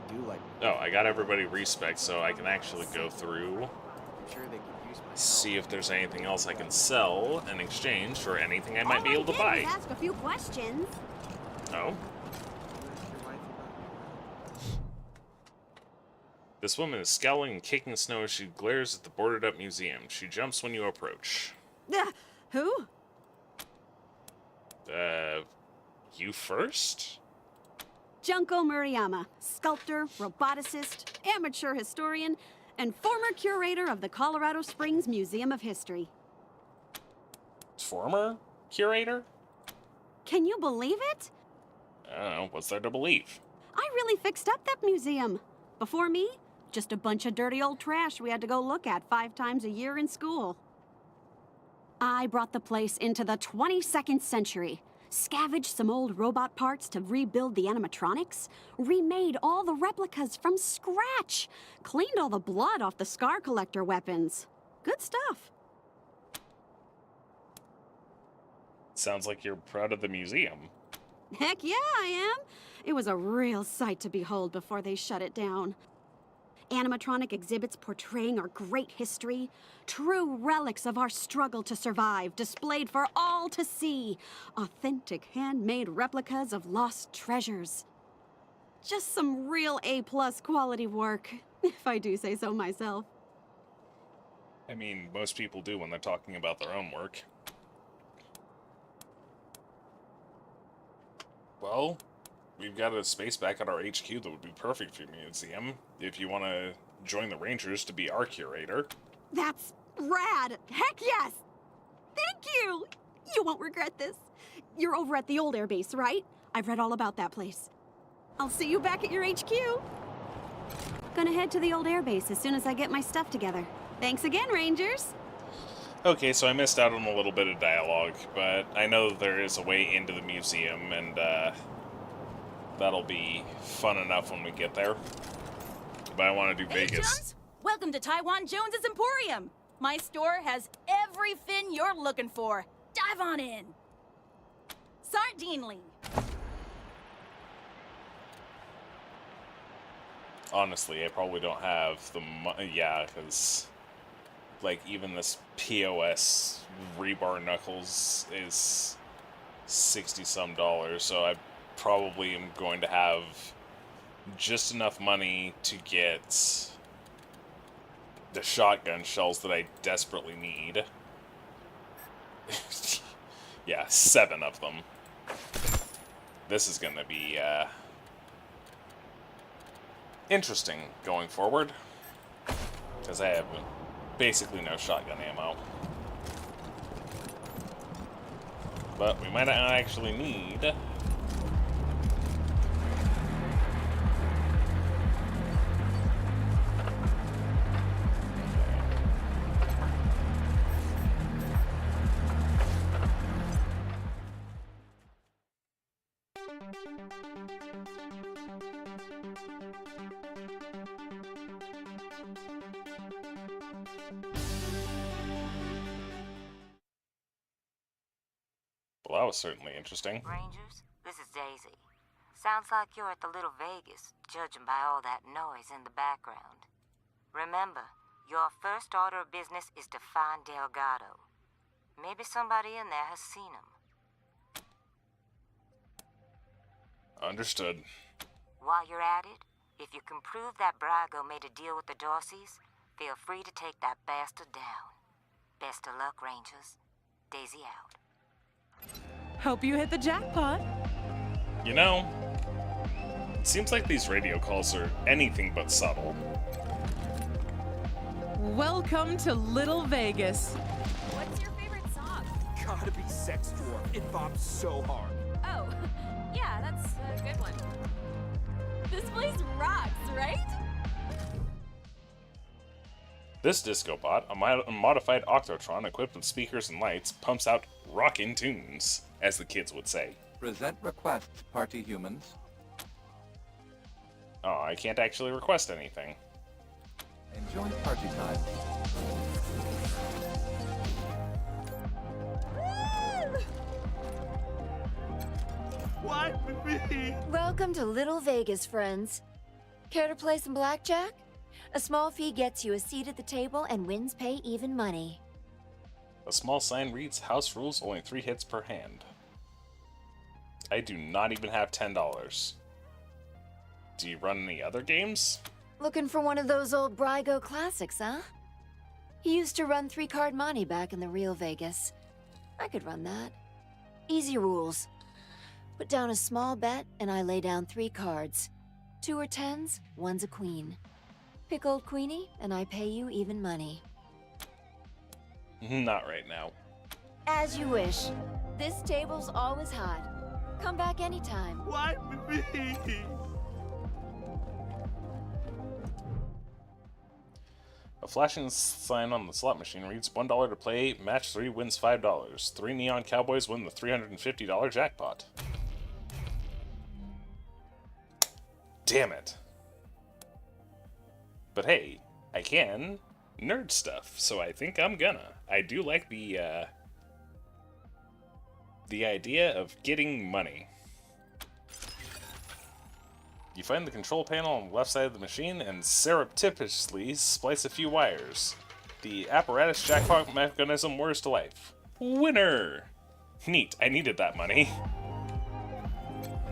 You do like... Oh, I got everybody respec so I can actually go through, I'm sure they could use my help. see if there's anything else I can sell in exchange for anything I might be able to buy. Ask a few questions. Oh? This woman is scowling and kicking snow as she glares at the boarded up museum. She jumps when you approach. Who? You first? Junko Murayama, sculptor, roboticist, amateur historian, and former curator of the Colorado Springs Museum of History. Former curator? Can you believe it? I don't know. What's there to believe? I really fixed up that museum. Before me, just a bunch of dirty old trash we had to go look at 5 times a year in school. I brought the place into the 22nd century, scavenged some old robot parts to rebuild the animatronics, remade all the replicas from scratch, cleaned all the blood off the scar collector weapons. Good stuff. Sounds like you're proud of the museum. Heck yeah, I am. It was a real sight to behold before they shut it down. Animatronic exhibits portraying our great history, true relics of our struggle to survive, displayed for all to see. Authentic handmade replicas of lost treasures. Just some real A-plus quality work, if I do say so myself. I mean, most people do when they're talking about their own work. Well, we've got a space back at our HQ that would be perfect for your museum, if you want to join the Rangers to be our curator. That's rad! Heck yes! Thank you! You won't regret this. You're over at the old airbase, right? I've read all about that place. I'll see you back at your HQ. Gonna head to the old airbase as soon as I get my stuff together. Thanks again, Rangers! Okay, so I missed out on a little bit of dialogue, but I know that there is a way into the museum, and that'll be fun enough when we get there. But I want to do Hey, Vegas. Jones. Welcome to Taiwan Jones's Emporium. My store has every fin you're looking for. Dive on in. Sardinely. Honestly, I probably don't have the money. Yeah, because, like, even this POS rebar knuckles is $60-some, so I probably am going to have just enough money to get the shotgun shells that I desperately need. Yeah, 7 of them. This is going to be, interesting going forward, because I have basically no shotgun ammo. But we might not actually need... Well, that was certainly interesting. Rangers, this is Daisy. Sounds like you're at the Little Vegas, judging by all that noise in the background. Remember, your first order of business is to find Delgado. Maybe somebody in there has seen him. Understood. While you're at it, if you can prove that Brago made a deal with the Dorseys, feel free to take that bastard down. Best of luck, Rangers. Daisy out. Hope you hit the jackpot. You know, it seems like these radio calls are anything but subtle. Welcome to Little Vegas. What's your favorite song? Gotta be Sex Dwarf. It bops so hard. Oh, yeah, that's a good one. This place rocks, right? This disco bot, a modified Octotron equipped with speakers and lights, pumps out rockin' tunes, as the kids would say. Present request, party humans. Oh, I can't actually request anything. Enjoy party time. Why me? Welcome to Little Vegas, friends. Care to play some blackjack? A small fee gets you a seat at the table and wins pay even money. A small sign reads, house rules, only 3 hits per hand. I do not even have $10. Do you run any other games? Looking for one of those old Brago classics, huh? He used to run 3-card monte back in the real Vegas. I could run that. Easy rules. Put down a small bet and I lay down 3 cards. 2 are 10s, 1's a queen. Pick old Queenie and I pay you even money. Not right now. As you wish. This table's always hot. Come back anytime. Why me? A flashing sign on the slot machine reads, $1 to play, match 3 wins $5. 3 Neon Cowboys win the $350 jackpot. Damn it. But hey, I can nerd stuff, so I think I'm gonna. I do like the idea of getting money. You find the control panel on the left side of the machine and surreptitiously splice a few wires. The apparatus jackpot mechanism whirs to life. Winner! Neat, I needed that money.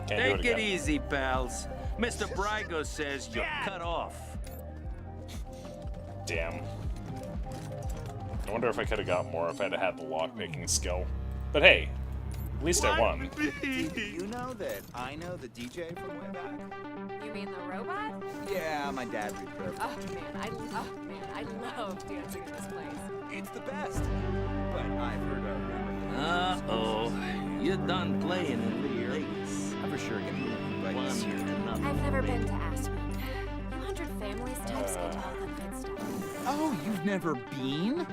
Can't do Take it it again. easy, pals. Mr. Brago says you're cut off. Damn. I wonder if I could have got more if I'd have had the lock-picking skill. But hey, at least I won. You know that I know the DJ from way back? You mean the robot? Yeah, my dad reproved. Oh man, I love dancing in this place. It's the best. But I've heard of Uh-oh. You're done playing in Little Vegas. I'm for sure getting an invite this year. I've never been to Aspen. 200 families, types, and all the good stuff. Oh, you've never been?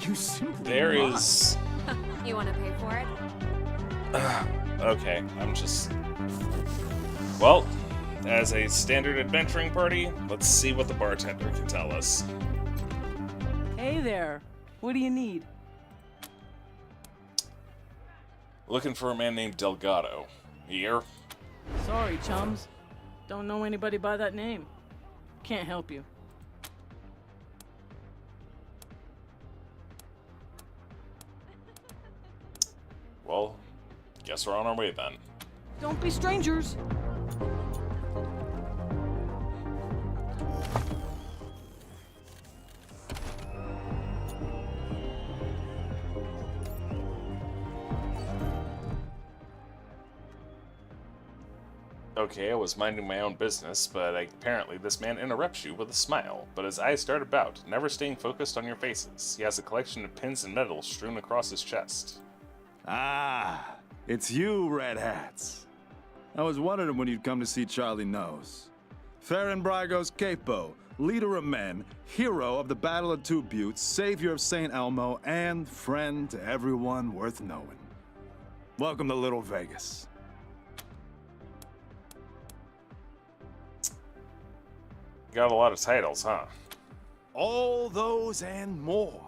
You simply There must. is... You want to pay for it? Okay, I'm just... Well, as a standard adventuring party, let's see what the bartender can tell us. Hey there. What do you need? Looking for a man named Delgado. Here? Sorry, chums. Don't know anybody by that name. Can't help you. Well, guess we're on our way then. Don't be strangers. Okay, I was minding my own business, but apparently this man interrupts you with a smile, but his eyes dart about, never staying focused on your faces. He has a collection of pins and medals strewn across his chest. Ah, it's you, Red Hats. I was wondering when you'd come to see Charlie Nose. Farron Brago's capo, leader of men, hero of the Battle of Two Buttes, savior of St. Elmo, and friend to everyone worth knowing. Welcome to Little Vegas. Got a lot of titles, huh? All those and more.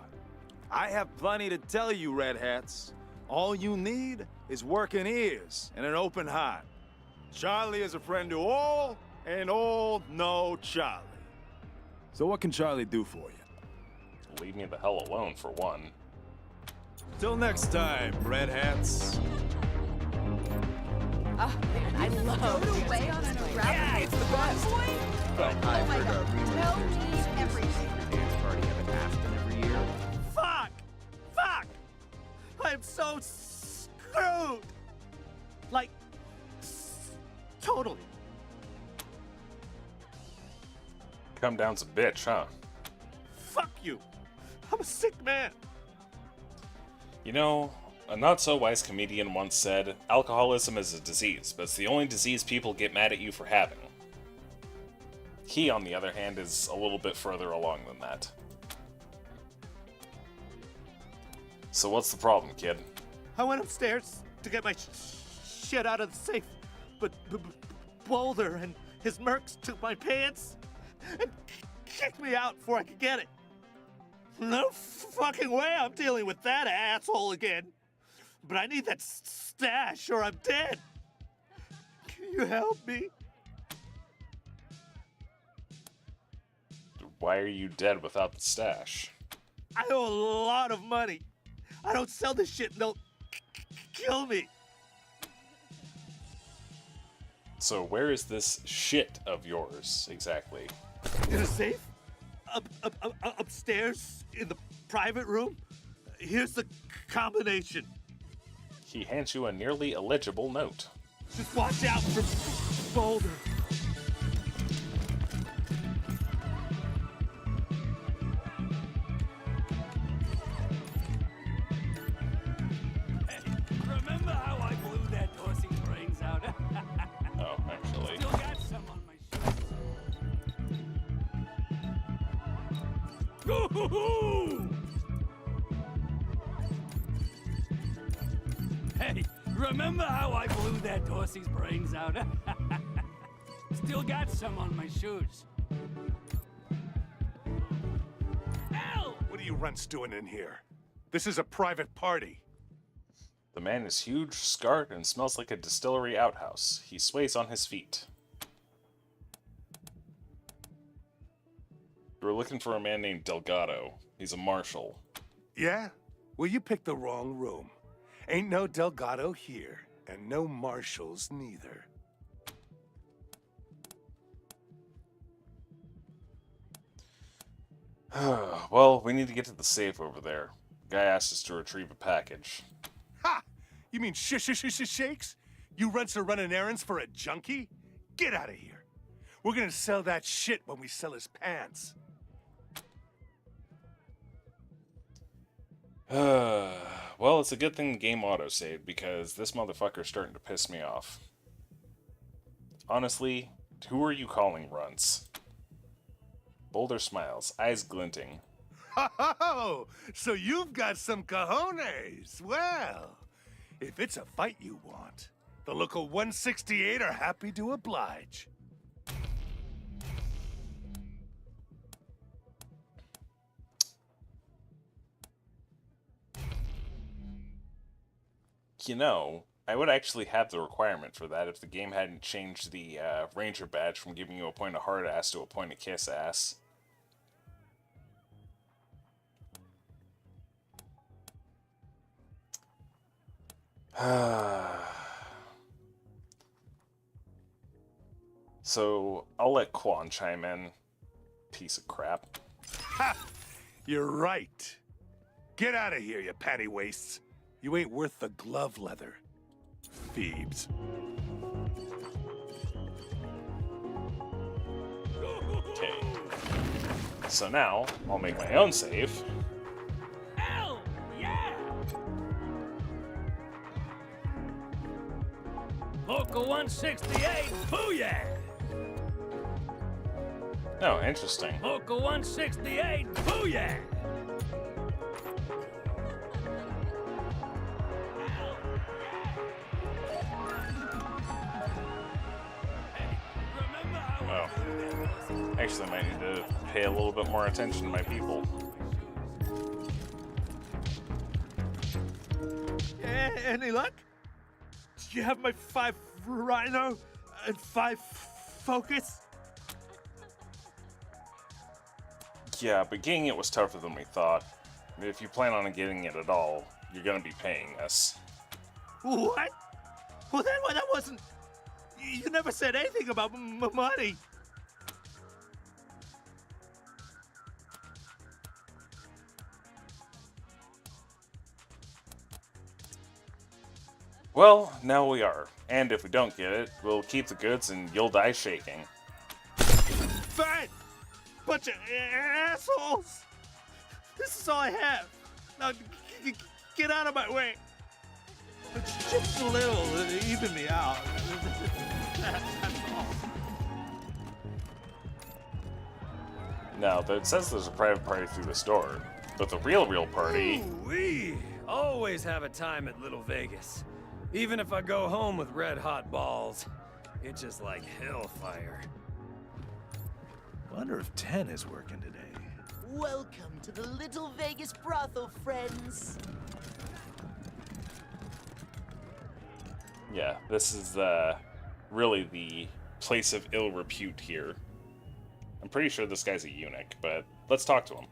I have plenty to tell you, Red Hats. All you need is working ears and an open heart. Charlie is a friend to all, and all know Charlie. So what can Charlie do for you? Leave me the hell alone, for one. Till next time, Red Hats. Oh, man, I love it. Away on an Yeah, it's the best. Well, I've heard God. Tell me everything. dance party have at Aspen every year. Fuck! Fuck! I'm so screwed! Like, totally. Come down's a bitch, huh? Fuck you! I'm a sick man! You know, a not-so-wise comedian once said, alcoholism is a disease, but it's the only disease people get mad at you for having. He, on the other hand, is a little bit further along than that. So what's the problem, kid? I went upstairs to get my shit out of the safe, but Boulder and his mercs took my pants and kicked me out before I could get it. No fucking way I'm dealing with that asshole again. But I need that stash or I'm dead. Can you help me? Why are you dead without the stash? I owe a lot of money. I don't sell this shit and they'll kill me. So where is this shit of yours, exactly? In a safe? Upstairs in the private room? Here's the combination. He hands you a nearly illegible note. Just watch out for Boulder. Remember how I blew that Dorseys brains out? Oh, actually. Still got some on my shoes. Hey, remember how I blew that Dorseys brains out? Still got some on my shoes. Ow! What are you runts doing in here? This is a private party. The man is huge, scarred, and smells like a distillery outhouse. He sways on his feet. We're looking for a man named Delgado. He's a marshal. Yeah? Well, you picked the wrong room. Ain't no Delgado here, and no marshals neither. Well, we need to get to the safe over there. The guy asked us to retrieve a package. Ha! You mean shakes? You runts are running errands for a junkie? Get out of here. We're gonna sell that shit when we sell his pants. Well, it's a good thing the game autosaved, because this motherfucker's starting to piss me off. Honestly, who are you calling runts? Boulder smiles, eyes glinting. Oh, so you've got some cojones. Well, if it's a fight you want, the local 168 are happy to oblige. You know, I would actually have the requirement for that if the game hadn't changed the ranger badge from giving you a point of hard ass to a point of kiss ass. So, I'll let Quan chime in. Piece of crap. Ha! You're right. Get out of here, you panty wastes. You ain't worth the glove leather. Thieves. Okay. So now, I'll make my own save. Hell yeah! Local 168, booyah! Oh, interesting. Local 168, booyah! Oh. Actually, I might need to pay a little bit more attention to my people. Any luck? Do you have my 5 rhino and 5 focus? Yeah, but getting it was tougher than we thought. If you plan on getting it at all, you're gonna be paying us. What? Well, that wasn't... You never said anything about money. Well, now we are. And if we don't get it, we'll keep the goods and you'll die shaking. Fine! Bunch of assholes! This is all I have. Now, get out of my way. It's just a little to even me out. That's all. Now, it says there's a private party through this door, but the real party... We always have a time at Little Vegas. Even if I go home with red-hot balls, it's just like hellfire. Wonder if 10 is working today. Welcome to the Little Vegas brothel, friends. Yeah, this is really the place of ill repute here. I'm pretty sure this guy's a eunuch, but let's talk to him.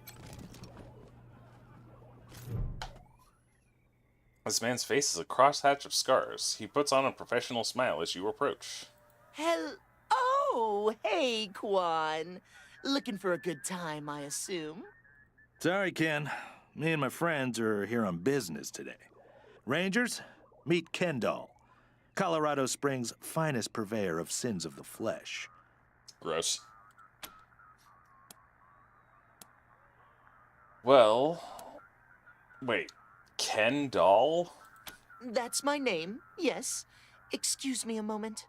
This man's face is a crosshatch of scars. He puts on a professional smile as you approach. Oh, hey, Quan. Looking for a good time, I assume? Sorry, Ken. Me and my friends are here on business today. Rangers, meet Kendall, Colorado Springs' finest purveyor of sins of the flesh. Gross. Well, wait, Kendall? That's my name, yes. Excuse me a moment.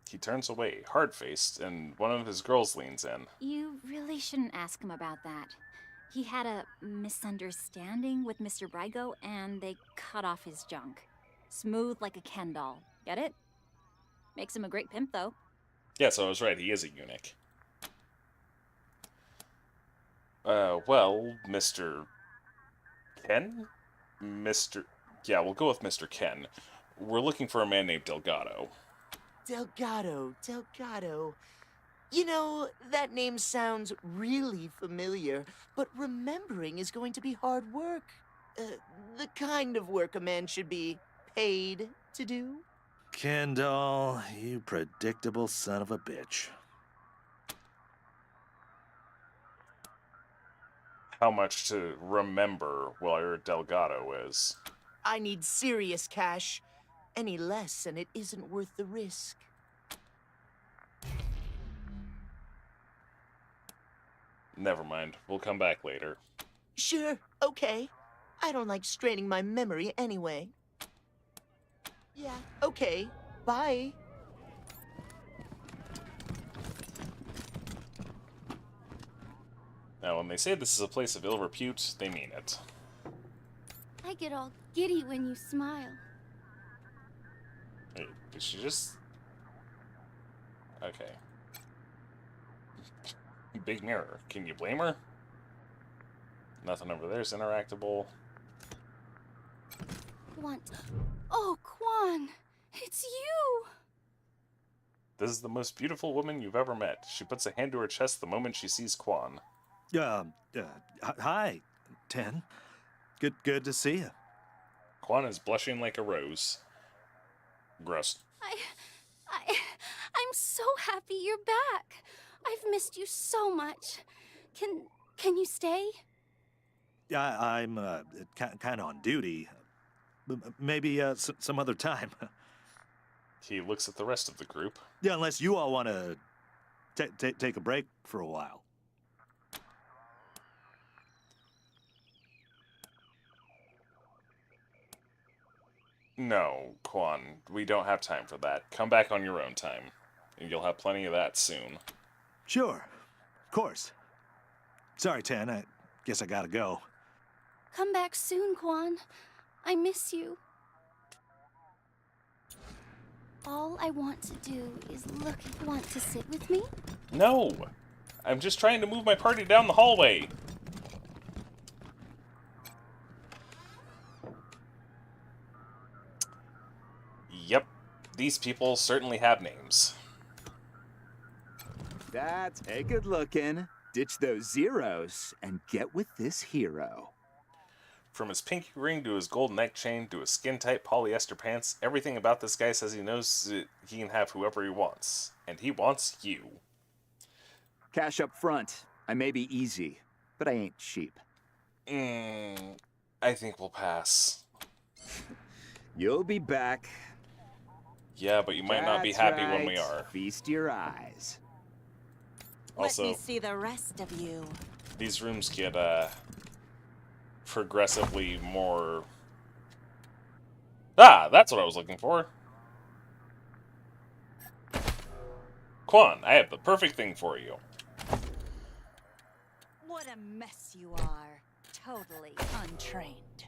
He turns away, hard-faced, and one of his girls leans in. You really shouldn't ask him about that. He had a misunderstanding with Mr. Brygo, and they cut off his junk. Smooth like a Ken doll. Get it? Makes him a great pimp, though. Yeah, so I was right. He is a eunuch. Well, Mr. Ken? Yeah, we'll go with Mr. Ken. We're looking for a man named Delgado. Delgado. You know, that name sounds really familiar, but remembering is going to be hard work. The kind of work a man should be paid to do. Kendall, you predictable son of a bitch. How much to remember where Delgado is? I need serious cash. Any less, and it isn't worth the risk. Never mind. We'll come back later. Sure, okay. I don't like straining my memory anyway. Yeah, okay. Bye. Now, when they say this is a place of ill repute, they mean it. I get all giddy when you smile. Wait, did she just... Okay. Big mirror. Can you blame her? Nothing over there's interactable. Oh, Quan, it's you! This is the most beautiful woman you've ever met. She puts a hand to her chest the moment she sees Quan. Hi, 10. Good to see you. Quan is blushing like a rose. Gross. I'm so happy you're back. I've missed you so much. Can you stay? Yeah, I'm kind of on duty. Maybe some other time. He looks at the rest of the group. Yeah, unless you all want to take a break for a while. No, Quan, we don't have time for that. Come back on your own time, and you'll have plenty of that soon. Sure, of course. Sorry, 10, I guess I gotta go. Come back soon, Quan. I miss you. All I want to do is look if you want to sit with me. No! I'm just trying to move my party down the hallway. Yep, these people certainly have names. That's a good looking. Ditch those zeros and get with this hero. From his pinky ring to his gold neck chain to his skin-tight polyester pants, everything about this guy says he knows that he can have whoever he wants. And he wants you. Cash up front. I may be easy, but I ain't cheap. I think we'll pass. You'll be back. Yeah, but you might not be happy when we are. Feast your eyes. Also, let me see the rest of you. These rooms get, progressively more... Ah, that's what I was looking for. Quan, I have the perfect thing for you. What a mess you are. Totally untrained.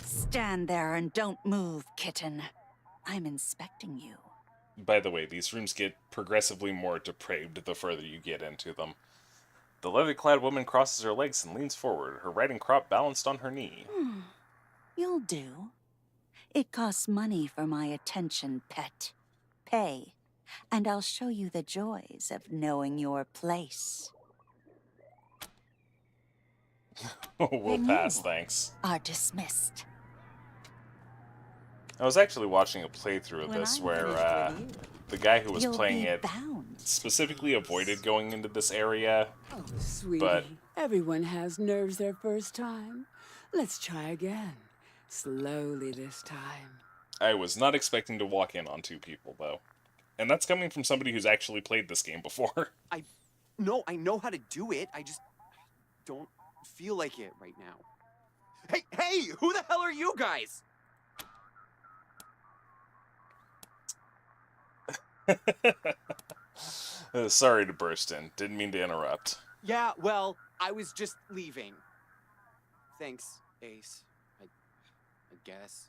Stand there and don't move, kitten. I'm inspecting you. By the way, these rooms get progressively more depraved the further you get into them. The leather-clad woman crosses her legs and leans forward, her riding crop balanced on her knee. You'll do. It costs money for my attention, pet. Pay, and I'll show you the joys of knowing your place. We'll pass, thanks. Are dismissed. I was actually watching a playthrough of this where the guy who was playing it specifically avoided going into this area. Oh, sweetie, but everyone has nerves their first time. Let's try again. Slowly this time. I was not expecting to walk in on two people, though. And that's coming from somebody who's actually played this game before. I know how to do it. I just don't feel like it right now. Hey, who the hell are you guys? Sorry to burst in. Didn't mean to interrupt. Yeah, well, I was just leaving. Thanks, Ace. I guess.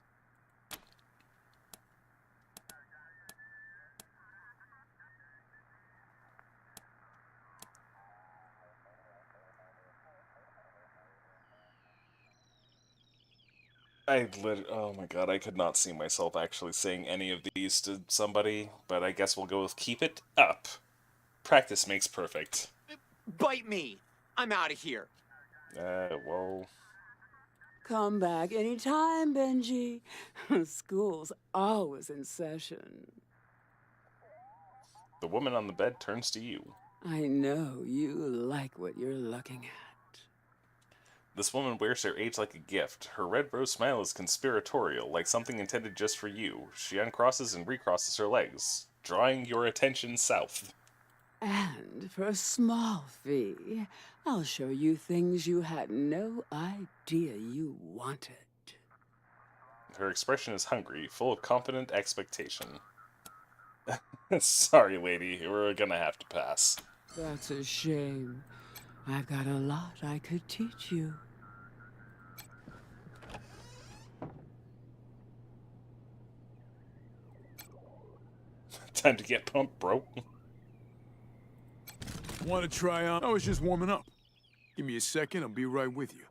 Oh my god, I could not see myself actually saying any of these to somebody, but I guess we'll go with keep it up. Practice makes perfect. Bite me! I'm out of here. Whoa. Come back anytime, Benji. School's always in session. The woman on the bed turns to you. I know you like what you're looking at. This woman wears her age like a gift. Her red rose smile is conspiratorial, like something intended just for you. She uncrosses and recrosses her legs, drawing your attention south. And for a small fee, I'll show you things you had no idea you wanted. Her expression is hungry, full of confident expectation. Sorry, lady, we're gonna have to pass. That's a shame. I've got a lot I could teach you. Time to get pumped, bro. Want to try on? I was just warming up. Give me a second, I'll be right with you.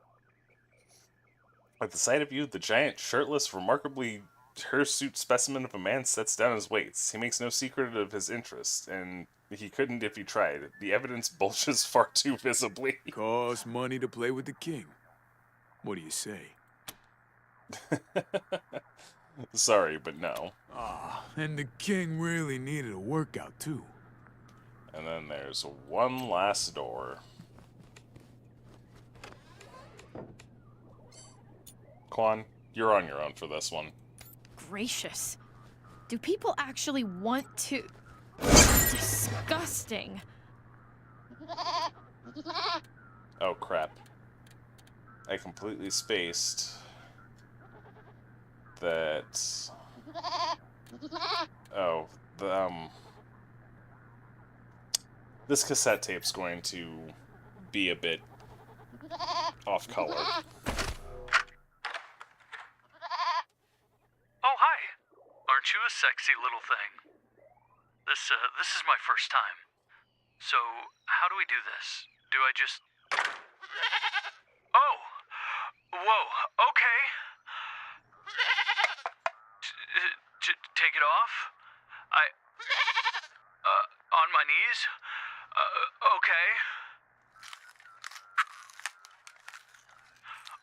At the sight of you, the giant, shirtless, remarkably hirsute specimen of a man sets down his weights. He makes no secret of his interest, and he couldn't if he tried. The evidence bulges far too visibly. Costs money to play with the king. What do you say? Sorry, but no. And the king really needed a workout, too. And then there's one last door. Quan, you're on your own for this one. Gracious. Do people actually want to... Disgusting. Oh, crap. I completely spaced that... Oh, this cassette tape's going to be a bit off color. Oh, hi. Aren't you a sexy little thing? This is my first time. So, how do we do this? Do I just... Oh! Whoa, okay. Take it off? On my knees? Okay.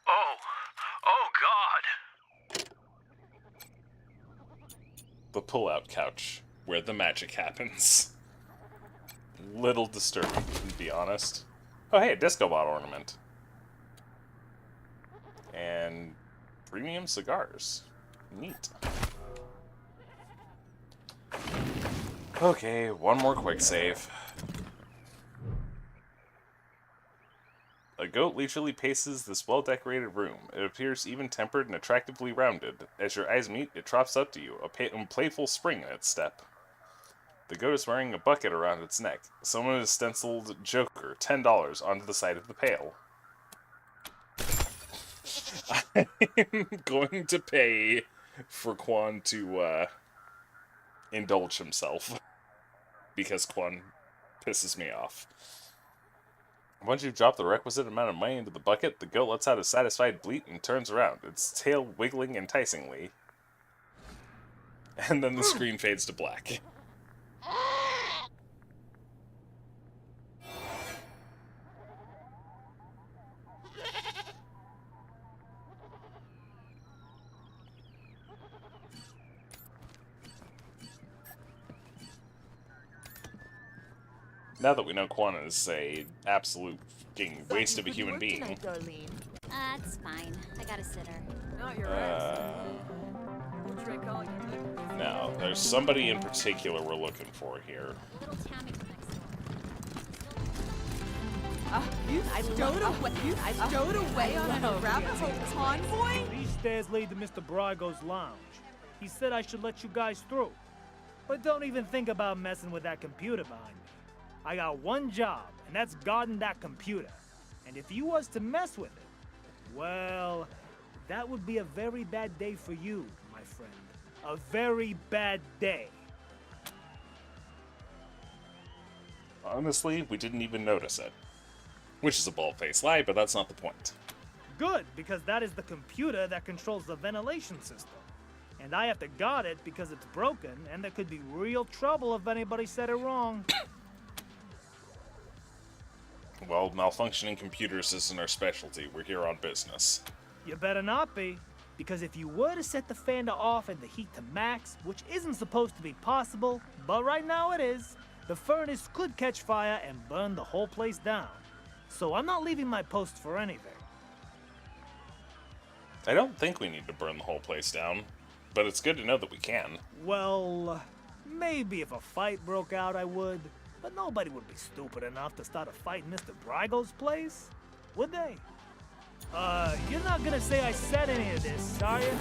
Oh God! The pull-out couch, where the magic happens. Little disturbing, to be honest. Oh hey, a disco ball ornament. And premium cigars. Neat. Okay, one more quick save. A goat leisurely paces this well-decorated room. It appears even-tempered and attractively rounded. As your eyes meet, it trots up to you, a playful spring in its step. The goat is wearing a bucket around its neck. Someone has stenciled Joker, $10, onto the side of the pail. I'm going to pay for Quan to, indulge himself. Because Quan pisses me off. Once you've dropped the requisite amount of money into the bucket, the goat lets out a satisfied bleat and turns around, its tail wiggling enticingly. And then the screen fades to black. Now that we know Quan is a absolute fucking waste of a human being. It's fine. I got a sitter. Now, there's somebody in particular we're looking for here. You stowed away on an Arapaho convoy? These stairs lead to Mr. Brygo's lounge. He said I should let you guys through. But don't even think about messing with that computer behind me. I got one job, and that's guarding that computer. And if you was to mess with it, well, that would be a very bad day for you, my friend. A very bad day. Honestly, we didn't even notice it. Which is a bald-faced lie, but that's not the point. Good, because that is the computer that controls the ventilation system. And I have to guard it because it's broken, and there could be real trouble if anybody said it wrong. Well, malfunctioning computers isn't our specialty. We're here on business. You better not be, because if you were to set the fan to off and the heat to max, which isn't supposed to be possible, but right now it is, the furnace could catch fire and burn the whole place down. So I'm not leaving my post for anything. I don't think we need to burn the whole place down, but it's good to know that we can. Well, maybe if a fight broke out I would. But nobody would be stupid enough to start a fight in Mr. Brygo's place, would they? You're not gonna say I said any of this, are you?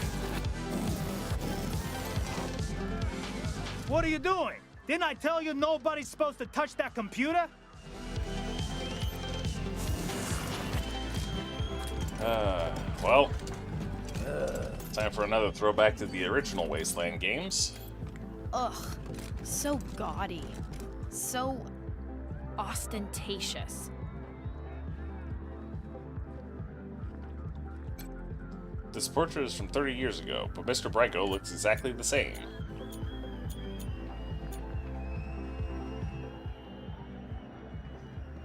What are you doing? Didn't I tell you nobody's supposed to touch that computer? Well, time for another throwback to the original Wasteland games. Ugh, so gaudy. So ostentatious. This portrait is from 30 years ago, but Mr. Brygo looks exactly the same.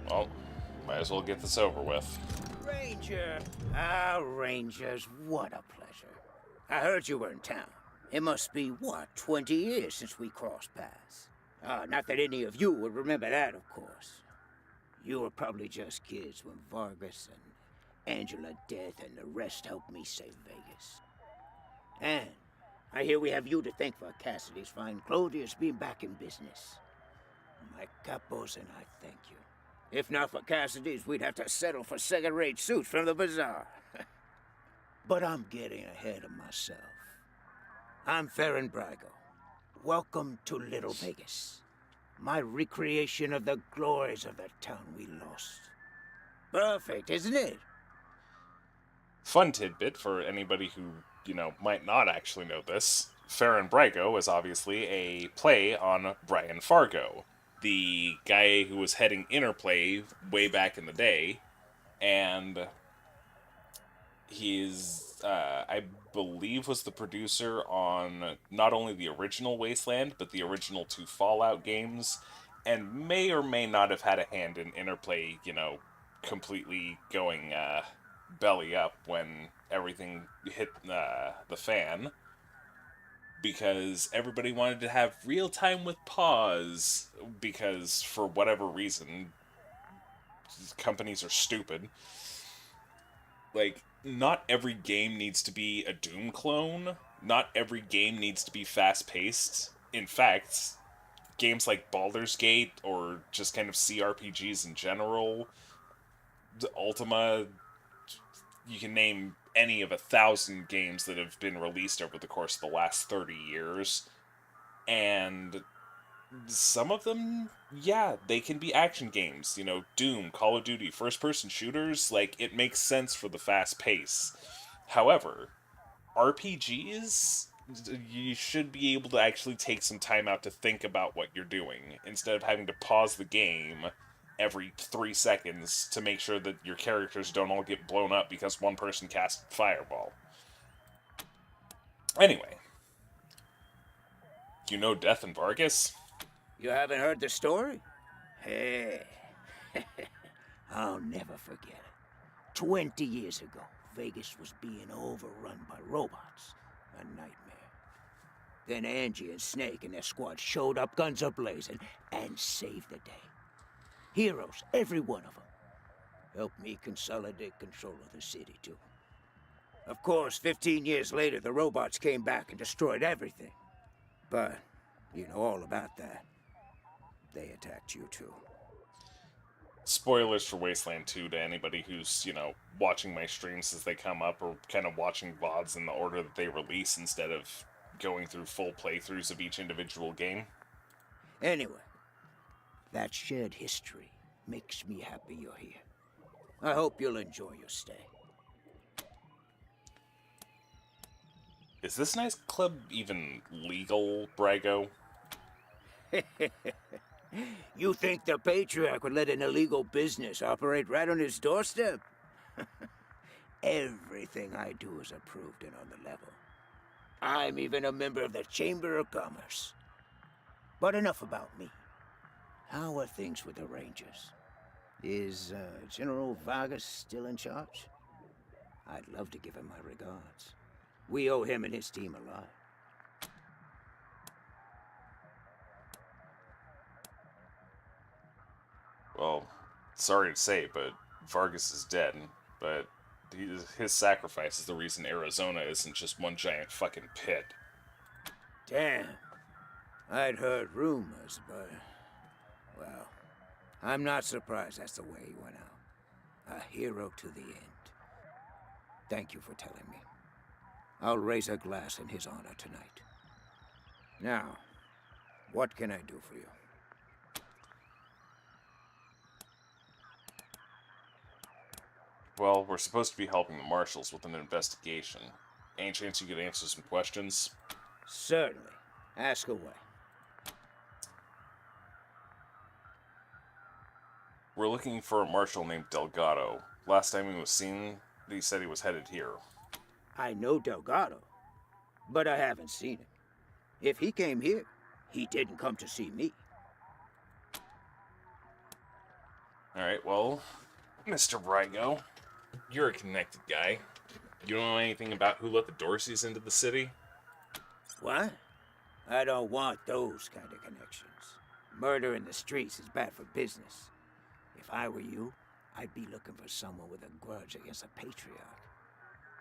Well, might as well get this over with. Ranger! Rangers, what a pleasure. I heard you were in town. It must be, 20 years since we crossed paths. Not that any of you would remember that, of course. You were probably just kids when Vargas and Angela Death and the rest helped me save Vegas. And I hear we have you to thank for Cassidy's fine clothiers being back in business. My capos and I thank you. If not for Cassidy's, we'd have to settle for second-rate suits from the bazaar. But I'm getting ahead of myself. I'm Farron Brygo. Welcome to Little Vegas. My recreation of the glories of the town we lost. Perfect, isn't it? Fun tidbit for anybody who, might not actually know this. Farron Brygo is obviously a play on Brian Fargo, the guy who was heading Interplay way back in the day, and he's, I believe, was the producer on not only the original Wasteland, but the original 2 Fallout games, and may or may not have had a hand in Interplay, you know, completely going belly up when everything hit the fan, because everybody wanted to have real time with pause, because for whatever reason, companies are stupid. Like, not every game needs to be a Doom clone. Not every game needs to be fast-paced. In fact, games like Baldur's Gate, or just kind of CRPGs in general, Ultima, you can name any of 1,000 games that have been released over the course of the last 30 years, and some of them, yeah, they can be action games. You know, Doom, Call of Duty, first-person shooters, like, it makes sense for the fast pace. However, RPGs, you should be able to actually take some time out to think about what you're doing, instead of having to pause the game every 3 seconds to make sure that your characters don't all get blown up because one person cast Fireball. Anyway. You know Death and Vargas? You haven't heard the story? Hey, I'll never forget it. 20 years ago, Vegas was being overrun by robots. A nightmare. Then Angie and Snake and their squad showed up, guns a-blazing, and saved the day. Heroes, every one of them. Helped me consolidate control of the city, too. Of course, 15 years later, the robots came back and destroyed everything. But you know all about that. They attacked you, too. Spoilers for Wasteland 2 to anybody who's, you know, watching my streams as they come up, or kind of watching VODs in the order that they release instead of going through full playthroughs of each individual game. Anyway, that shared history makes me happy you're here. I hope you'll enjoy your stay. Is this nightclub even legal, Brago? You think the Patriarch would let an illegal business operate right on his doorstep? Everything I do is approved and on the level. I'm even a member of the Chamber of Commerce. But enough about me. How are things with the Rangers? Is General Vargas still in charge? I'd love to give him my regards. We owe him and his team a lot. Well, sorry to say, but Vargas is dead, but his sacrifice is the reason Arizona isn't just one giant fucking pit. Damn. I'd heard rumors, but... well, I'm not surprised that's the way he went out. A hero to the end. Thank you for telling me. I'll raise a glass in his honor tonight. Now, what can I do for you? Well, we're supposed to be helping the marshals with an investigation. Any chance you could answer some questions? Certainly. Ask away. We're looking for a marshal named Delgado. Last time he was seen, he said he was headed here. I know Delgado, but I haven't seen him. If he came here, he didn't come to see me. Alright, well, Mr. Brygo, you're a connected guy. You don't know anything about who let the Dorseys into the city? What? I don't want those kind of connections. Murder in the streets is bad for business. If I were you, I'd be looking for someone with a grudge against a patriarch.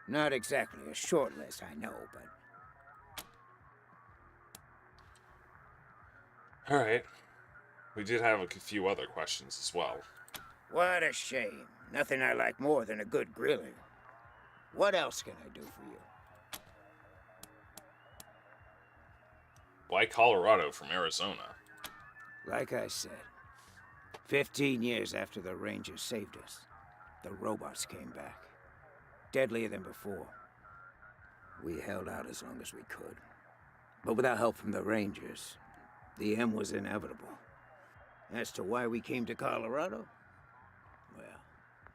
Not exactly a short list, I know, but... Alright. We did have a few other questions as well. What a shame. Nothing I like more than a good grilling. What else can I do for you? Why Colorado from Arizona? Like I said, 15 years after the Rangers saved us, the robots came back. Deadlier than before. We held out as long as we could. But without help from the Rangers, the end was inevitable. As to why we came to Colorado? Well,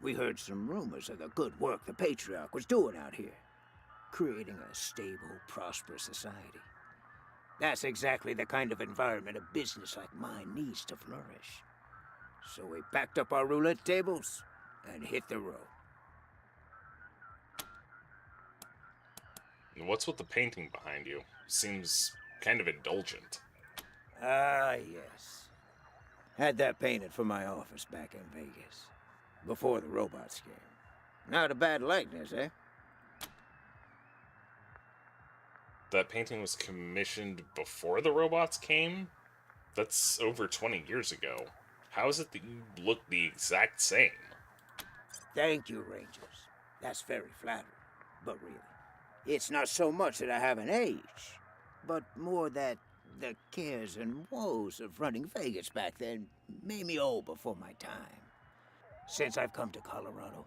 we heard some rumors of the good work the Patriarch was doing out here. Creating a stable, prosperous society. That's exactly the kind of environment a business like mine needs to flourish. So we packed up our roulette tables and hit the road. What's with the painting behind you? Seems kind of indulgent. Ah, yes. Had that painted for my office back in Vegas. Before the robots came. Not a bad likeness, eh? That painting was commissioned before the robots came? That's over 20 years ago. How is it that you look the exact same? Thank you, Rangers. That's very flattering. But really, it's not so much that I haven't aged, but more that the cares and woes of running Vegas back then made me old before my time. Since I've come to Colorado,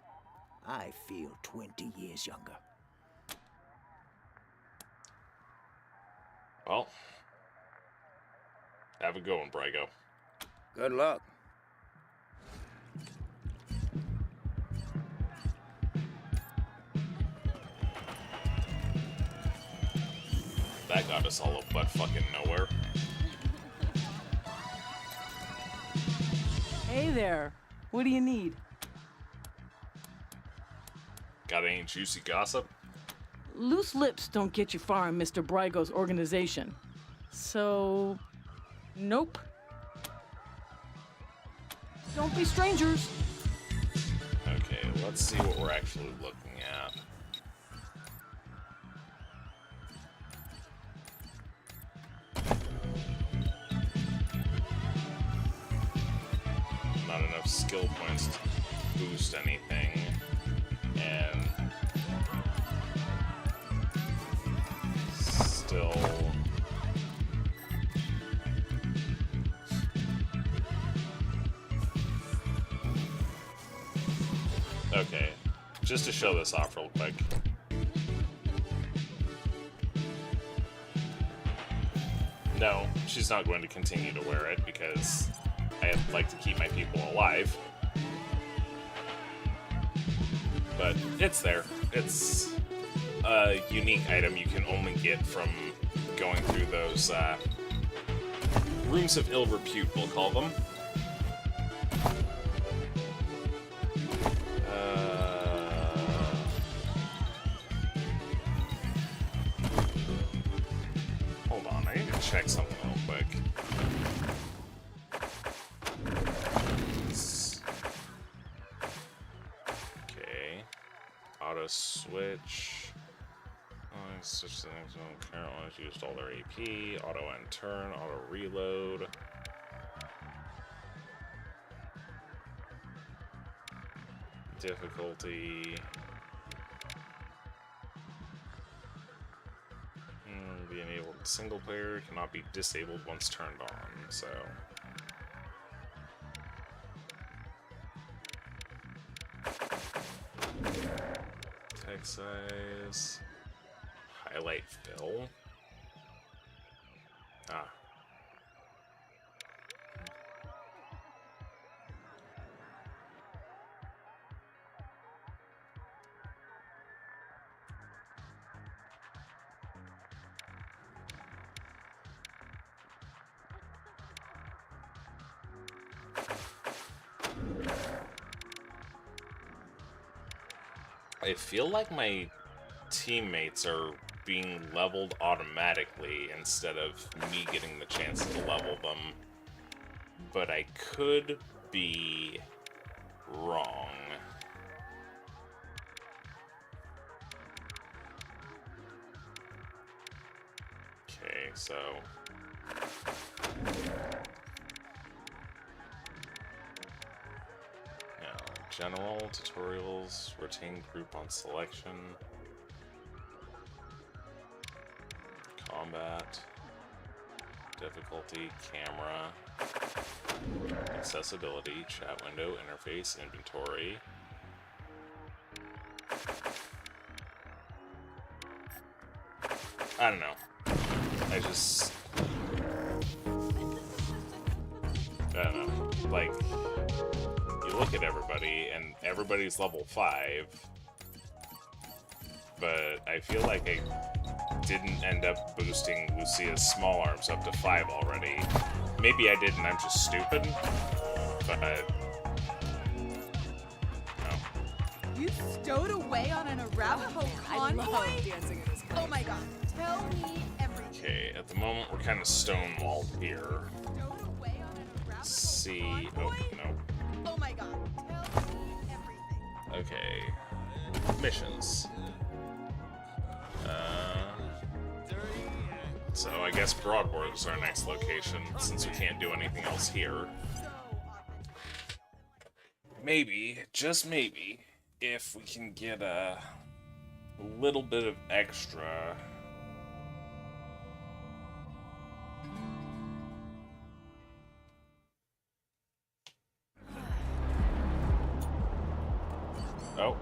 I feel 20 years younger. Well, have a good one, Brygo. Good luck. That got us all a butt fucking nowhere. Hey there. What do you need? Got any juicy gossip? Loose lips don't get you far in Mr. Brygo's organization. So, nope. Don't be strangers. Okay, let's see what we're actually looking at. Not enough skill points to boost anything, and still okay, just to show this off real quick. No, she's not going to continue to wear it because I'd like to keep my people alive. But it's there. It's a unique item you can only get from going through those rooms of ill repute, we'll call them. Hold on, I need to check something real quick. Okay. Auto switch. Switch the next one. Current ones used all their AP. Auto end turn. Auto reload. Difficulty. Being able to single player cannot be disabled once turned on, so. Text size. Highlight fill. Ah. I feel like my teammates are being leveled automatically instead of me getting the chance to level them. But I could be wrong. Okay, so now general tutorials, retain group on selection. Combat, difficulty, camera, accessibility, chat window, interface, inventory. I don't know. I don't know. look at everybody, and everybody's level 5. But I feel like I didn't end up boosting Lucia's small arms up to 5 already. Maybe I did and I'm just stupid, but... no. You stowed away on an Arapaho convoy? I love dancing in this place. Oh my god, tell me everything. Okay, at the moment we're kind of stonewalled here. Let's see... oh, no. Oh my god, tell me everything. Okay. Missions. So I guess Broadmoor is our next location, since we can't do anything else here. Maybe, just maybe, if we can get a little bit of extra... Oh.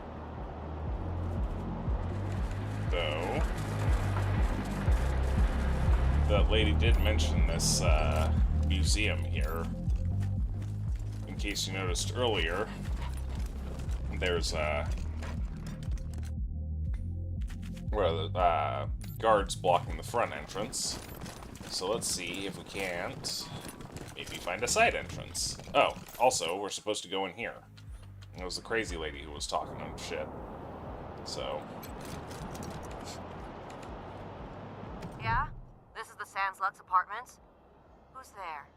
Though... that lady did mention this museum here. In case you noticed earlier, there's guards blocking the front entrance. So let's see if we can't maybe find a side entrance. Oh, also, we're supposed to go in here. It was the crazy lady who was talking shit. So... Yeah? This is the Sans Lux Apartments? Who's there?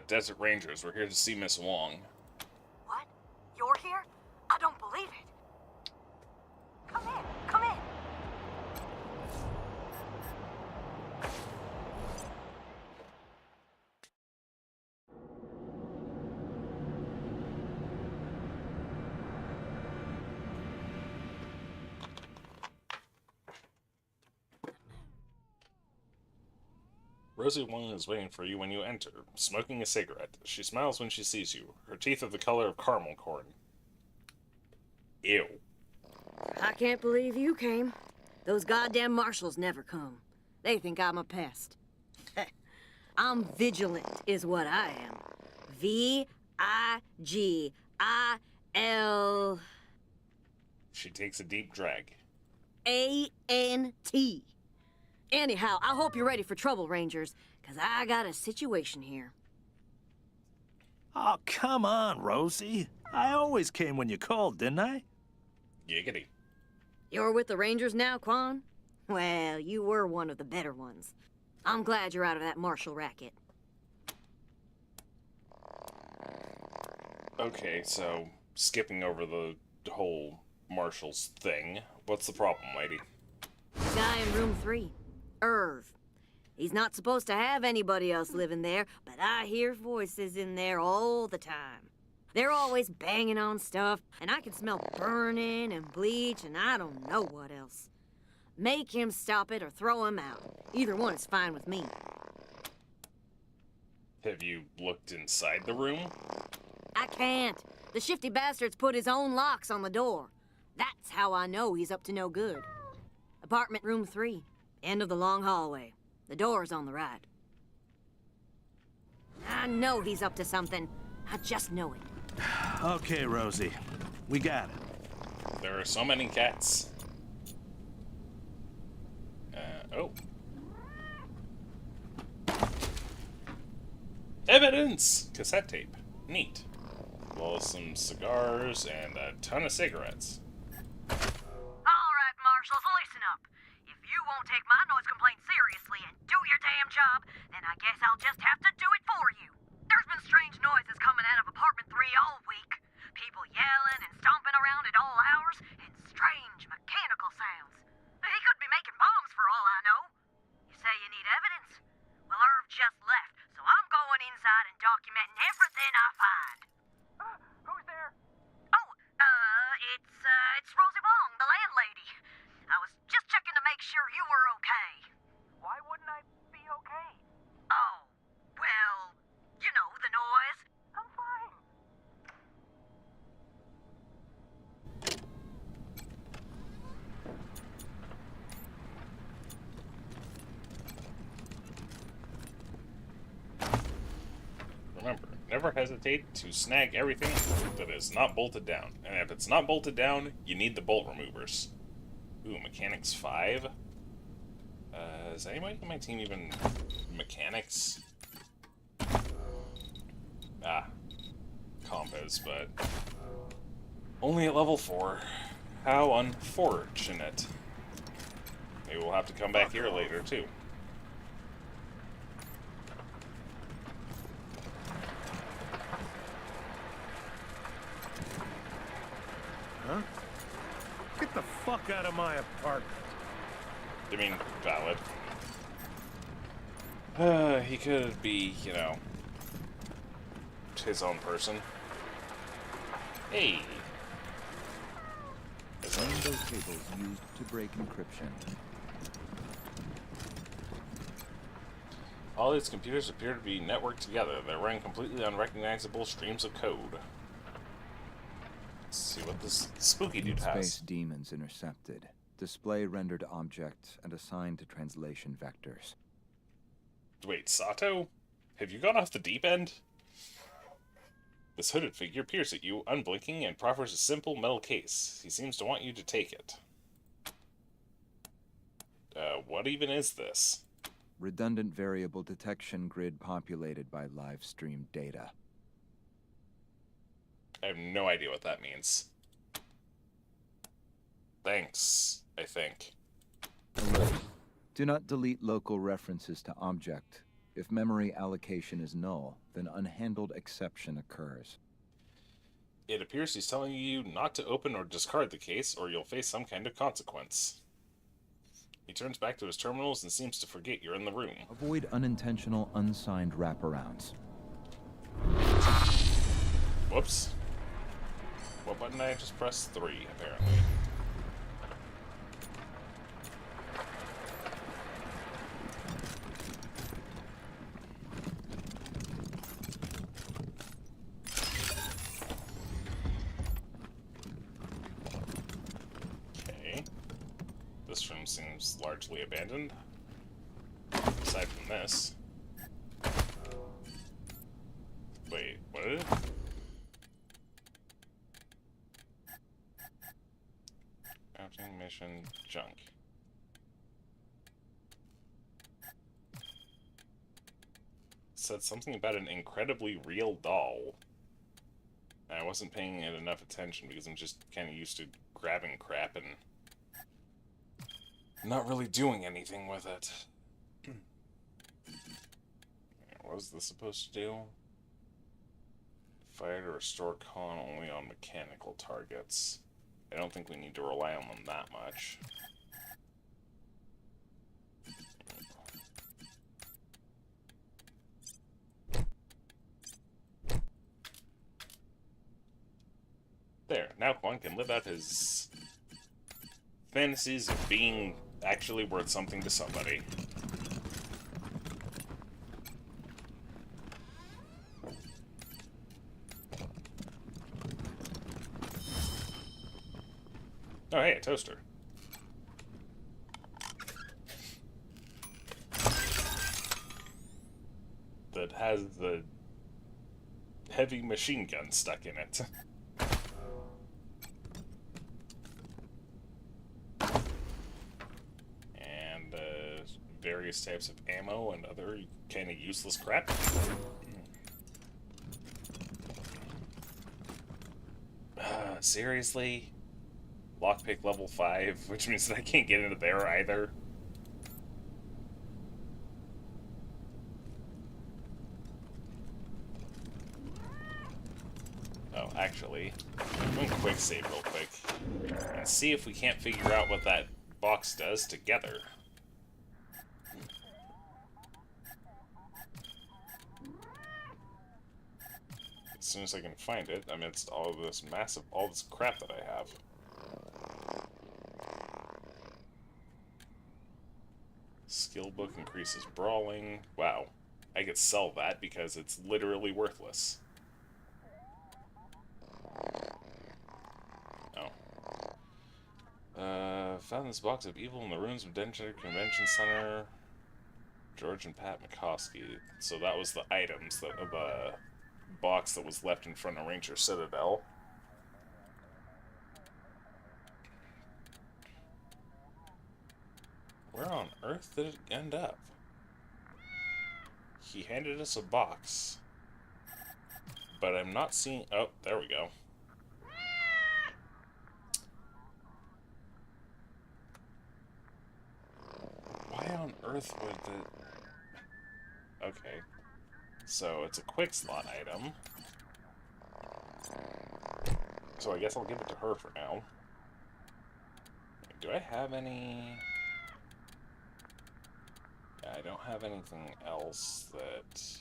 Desert Rangers, we're here to see Miss Wong. What? You're here? I don't believe it. Come in, come in. Rosie Wong is waiting for you when you enter, smoking a cigarette. She smiles when she sees you. Her teeth are the color of caramel corn. Ew. I can't believe you came. Those goddamn marshals never come. They think I'm a pest. I'm vigilant, is what I am. V-I-G-I-L... She takes a deep drag. A-N-T. Anyhow, I hope you're ready for trouble, Rangers, because I got a situation here. Oh, come on, Rosie. I always came when you called, didn't I? Giggity. You're with the Rangers now, Quan? Well, you were one of the better ones. I'm glad you're out of that marshal racket. Okay, so, skipping over the whole marshals thing, what's the problem, lady? The guy in room 3. Irv. He's not supposed to have anybody else living there, but I hear voices in there all the time. They're always banging on stuff, and I can smell burning and bleach and I don't know what else. Make him stop it or throw him out. Either one is fine with me. Have you looked inside the room? I can't. The shifty bastard's put his own locks on the door. That's how I know he's up to no good. Apartment room 3. End of the long hallway. The door's on the right. I know he's up to something. I just know it. Okay, Rosie. We got it. There are so many cats. Oh. Evidence! Cassette tape. Neat. Well, some cigars and a ton of cigarettes. All right, marshals, listen up. If you won't take my noise complaint seriously and do your damn job, then I guess I'll just have to do it for you. There's been strange noises coming out of apartment 3 all week. People yelling and stomping around at all hours, and strange mechanical sounds. He could be making bombs for all I know. You say you need evidence? Well, Irv just left, so I'm going inside and documenting everything I find. Who's there? Oh, it's Rosie Wong, never hesitate to snag everything that is not bolted down. And if it's not bolted down, you need the bolt removers. Ooh, Mechanics 5? Is anybody on my team even Mechanics? Ah, Comp is, but only at level 4. How unfortunate. Maybe we'll have to come back here later, too. Huh? Get the fuck out of my apartment. I mean, valid. He could be, you know, his own person. Hey! Find those cables used to break encryption. All these computers appear to be networked together. They're running completely unrecognizable streams of code. Let's see what this spooky dude has. Space demons intercepted. Display rendered object and assigned to translation vectors. Wait, Sato? Have you gone off the deep end? This hooded figure peers at you, unblinking, and proffers a simple metal case. He seems to want you to take it. What even is this? Redundant variable detection grid populated by live stream data. I have no idea what that means. Thanks, I think. Alert. Do not delete local references to object. If memory allocation is null, then unhandled exception occurs. It appears he's telling you not to open or discard the case, or you'll face some kind of consequence. He turns back to his terminals and seems to forget you're in the room. Avoid unintentional, unsigned wraparounds. Whoops. What button did I just press? 3, apparently. This room seems largely abandoned. Aside from this. Wait, what is it? Crafting mission junk. It said something about an incredibly real doll. I wasn't paying it enough attention because I'm just kind of used to grabbing crap and not really doing anything with it. What was this supposed to do? Fire to restore con only on mechanical targets. I don't think we need to rely on them that much. There, now Quan can live out his fantasies of being actually worth something to somebody. Oh, hey, a toaster. That has the heavy machine gun stuck in it. And various types of ammo and other kind of useless crap. Seriously? Lockpick level 5, which means that I can't get into there either. Oh, actually, I'm going to quick save real quick and see if we can't figure out what that box does together. As soon as I can find it, amidst all of this all this crap that I have. Skill book increases brawling. Wow. I could sell that because it's literally worthless. Oh. Found this box of evil in the ruins of Denver Convention Center. George and Pat McCoskey. So that was the items that box that was left in front of Ranger Citadel. Where on earth did it end up? He handed us a box. But I'm not seeing... Oh, there we go. Why on earth would the... Okay. So, it's a quick slot item. So I guess I'll give it to her for now. Do I have any... Yeah, I don't have anything else that...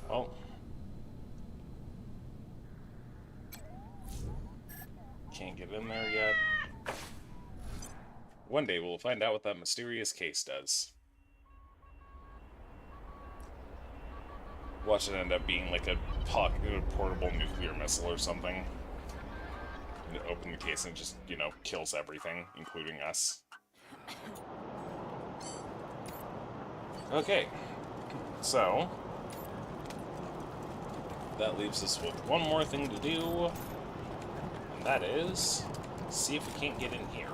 Well... Can't get in there yet. One day we'll find out what that mysterious case does. Watch it end up being like a portable nuclear missile or something. And open the case and just, you know, kills everything, including us. Okay. So... that leaves us with one more thing to do. And that is... see if we can't get in here.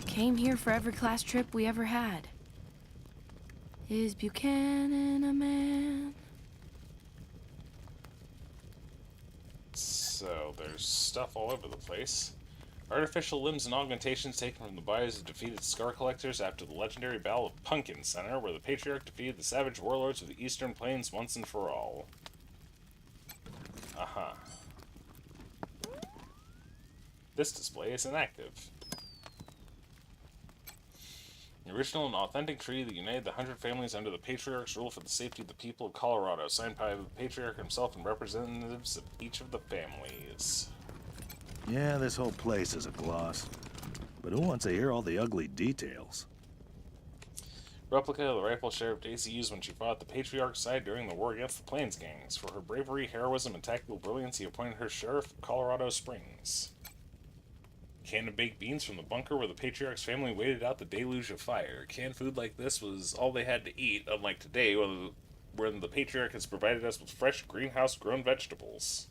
Came here for every class trip we ever had. Is Buchanan a man? So, there's stuff all over the place. Artificial limbs and augmentations taken from the bodies of defeated Scar Collectors after the legendary Battle of Pumpkin Center, where the Patriarch defeated the savage warlords of the Eastern Plains once and for all. Uh-huh. This display is inactive. The original and authentic treaty that united the 100 families under the Patriarch's rule for the safety of the people of Colorado, signed by the Patriarch himself and representatives of each of the families. Yeah, this whole place is a gloss. But who wants to hear all the ugly details? Replica of the rifle Sheriff Daisy used when she fought the Patriarch's side during the war against the Plains Gangs. For her bravery, heroism, and tactical brilliance, he appointed her Sheriff of Colorado Springs. Can of baked beans from the bunker where the Patriarch's family waited out the deluge of fire. Canned food like this was all they had to eat, unlike today when the Patriarch has provided us with fresh greenhouse-grown vegetables.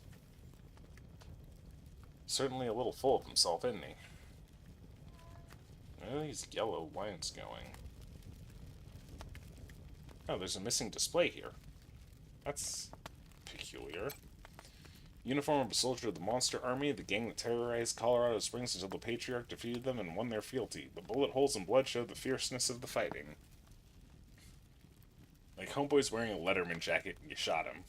Certainly a little full of himself, isn't he? Where are these yellow lines going? Oh, there's a missing display here. That's peculiar. Uniform of a soldier of the Monster Army, the gang that terrorized Colorado Springs until the Patriarch defeated them and won their fealty. The bullet holes and blood showed the fierceness of the fighting. Like homeboy's wearing a Letterman jacket and you shot him.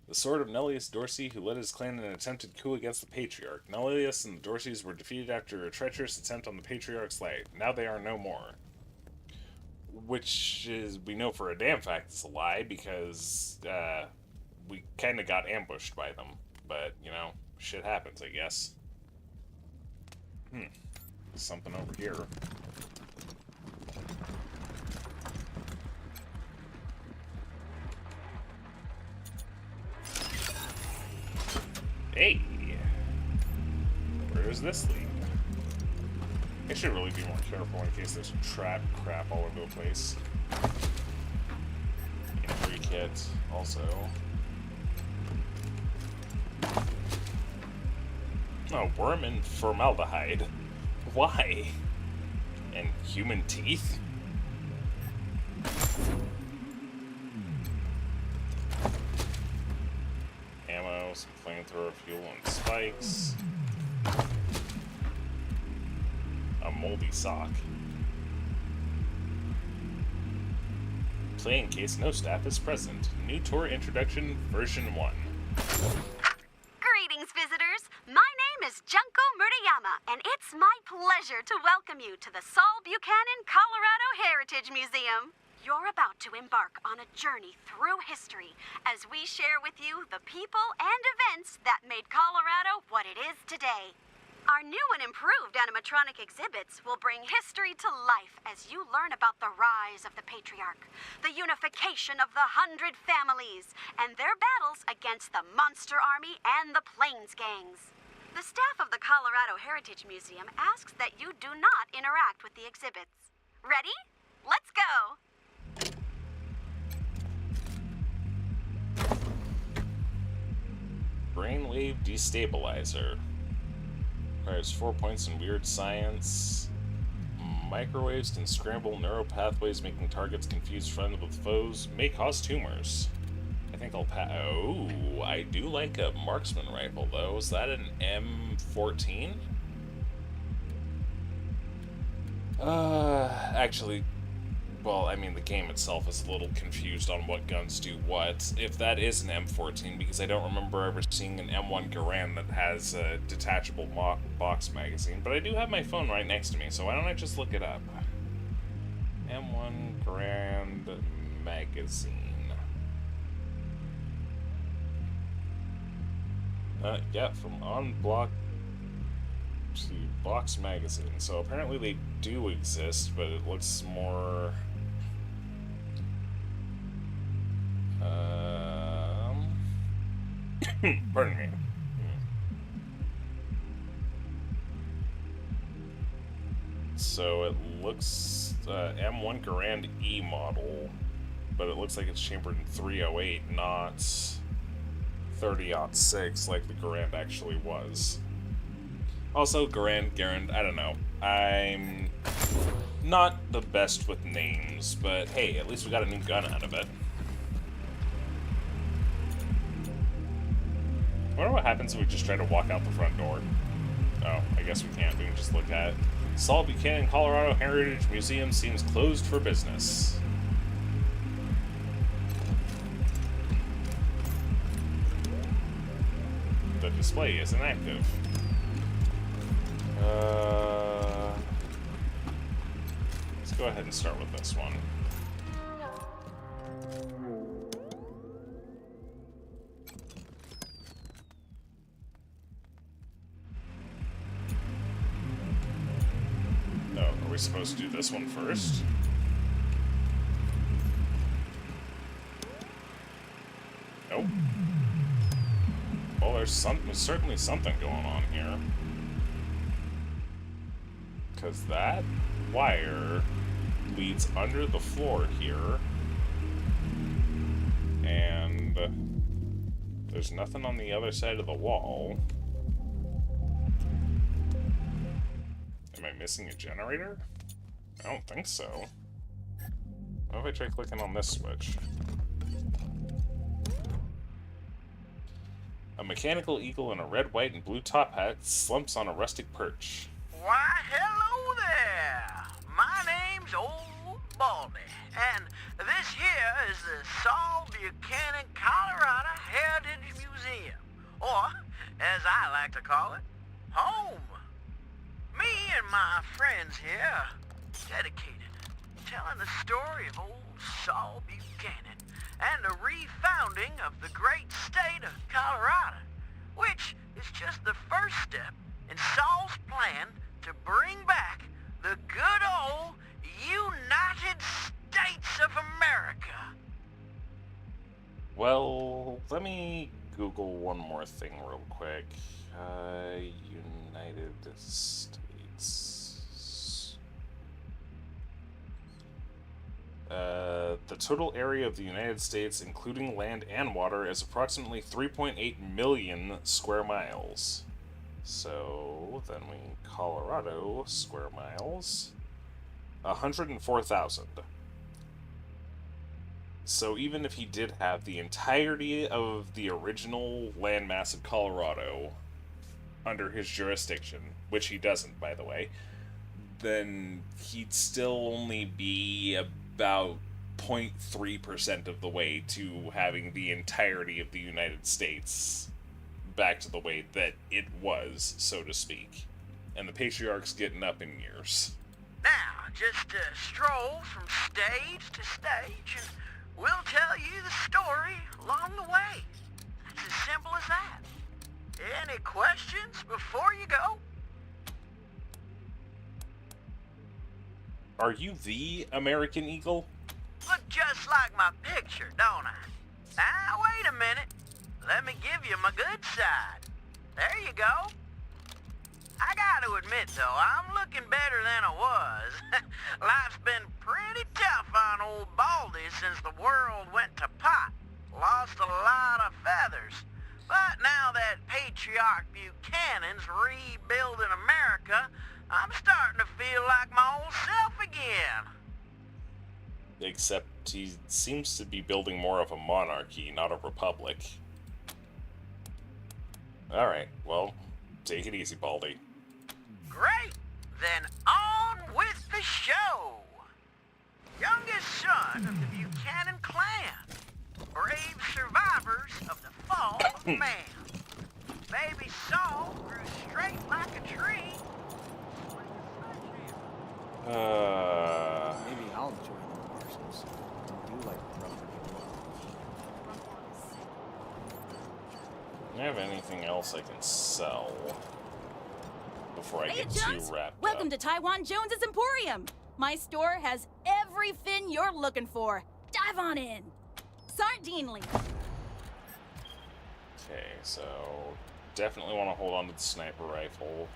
The sword of Nellius Dorsey, who led his clan in an attempted coup against the Patriarch. Nellius and the Dorseys were defeated after a treacherous attempt on the Patriarch's life. Now they are no more. Which is, we know for a damn fact it's a lie, because, we kind of got ambushed by them. But, you know, shit happens, I guess. There's something over here. Hey! Where does this lead? I should really be more careful in case there's trap crap all over the place. Injury kit, also. Oh, worm and formaldehyde. Why? And human teeth? Ammo, some flamethrower fuel and spikes. A moldy sock. Play in case no staff is present. New tour introduction, version 1. Greetings, visitors. My name is Junko Murayama, and it's my pleasure to welcome you to the Saul Buchanan Colorado Heritage Museum. You're about to embark on a journey through history as we share with you the people and events that made Colorado what it is today. Our new and improved animatronic exhibits will bring history to life as you learn about the rise of the Patriarch, the unification of the 100 families, and their battles against the Monster Army and the Plains Gangs. The staff of the Colorado Heritage Museum asks that you do not interact with the exhibits. Ready? Let's go! Brainwave Destabilizer. Requires 4 points in weird science. Microwaves can scramble neural pathways, making targets confused friends with foes. May cause tumors. I think I'll oh, I do like a marksman rifle, though. Is that an M14? Actually, well, I mean, the game itself is a little confused on what guns do what. If that is an M14, because I don't remember ever seeing an M1 Garand that has a detachable box magazine, but I do have my phone right next to me, so why don't I just look it up? M1 Garand magazine. Yeah, from On Block to Box Magazine. So apparently they do exist, but it looks more... pardon me. So it looks M1 Garand E model, but it looks like it's chambered in 308, not 30-06 like the Garand actually was. Also, Garand, I don't know. I'm not the best with names, but hey, at least we got a new gun out of it. I wonder what happens if we just try to walk out the front door. Oh, I guess we can't. We can just look at it. Saul Buchanan Colorado Heritage Museum seems closed for business. The display isn't active. Let's go ahead and start with this one. Oh, are we supposed to do this one first? Nope. Well, there's certainly something going on here. Because that wire leads under the floor here. And there's nothing on the other side of the wall. Am I missing a generator? I don't think so. What if I try clicking on this switch? A mechanical eagle in a red, white, and blue top hat slumps on a rustic perch. Why, hello there! My name's Old Baldy, and this here is the Saul Buchanan Colorado Heritage Museum, or, as I like to call it, home. Me and my friends here dedicated telling the story of old Saul Buchanan and the refounding of the great state of Colorado, which is just the first step in Saul's plan to bring back the good old United States of America. Well, let me Google one more thing real quick. United States. The total area of the United States, including land and water, is approximately 3.8 million square miles. So, then we Colorado square miles, 104,000. So even if he did have the entirety of the original landmass of Colorado under his jurisdiction, which he doesn't, by the way, then he'd still only be about 0.3% of the way to having the entirety of the United States back to the way that it was, so to speak. And the Patriarch's getting up in years. Now, just stroll from stage to stage, and we'll tell you the story along the way. It's as simple as that. Any questions before you go? Are you the American Eagle? Look just like my picture, don't I? Now, wait a minute. Let me give you my good side. There you go. I gotta admit, though, I'm looking better than I was. Life's been pretty tough on old Baldy since the world went to pot. Lost a lot of feathers. But now that Patriarch Buchanan's rebuilding America, I'm starting to feel like my old self again. Except he seems to be building more of a monarchy, not a republic. Alright, well, take it easy, Baldy. Great! Then on with the show! Youngest son of the Buchanan clan. Brave survivors of the fall of man. Baby Saul grew straight like a tree. Maybe I'll join the Marshals. I do like rubber. Do I have anything else I can sell before I Hey, get too Jones. wrapped Welcome up? to Taiwan Jones's Emporium. My store has every fin you're looking for. Dive on in. Sardinely. Okay, so definitely want to hold on to the sniper rifle.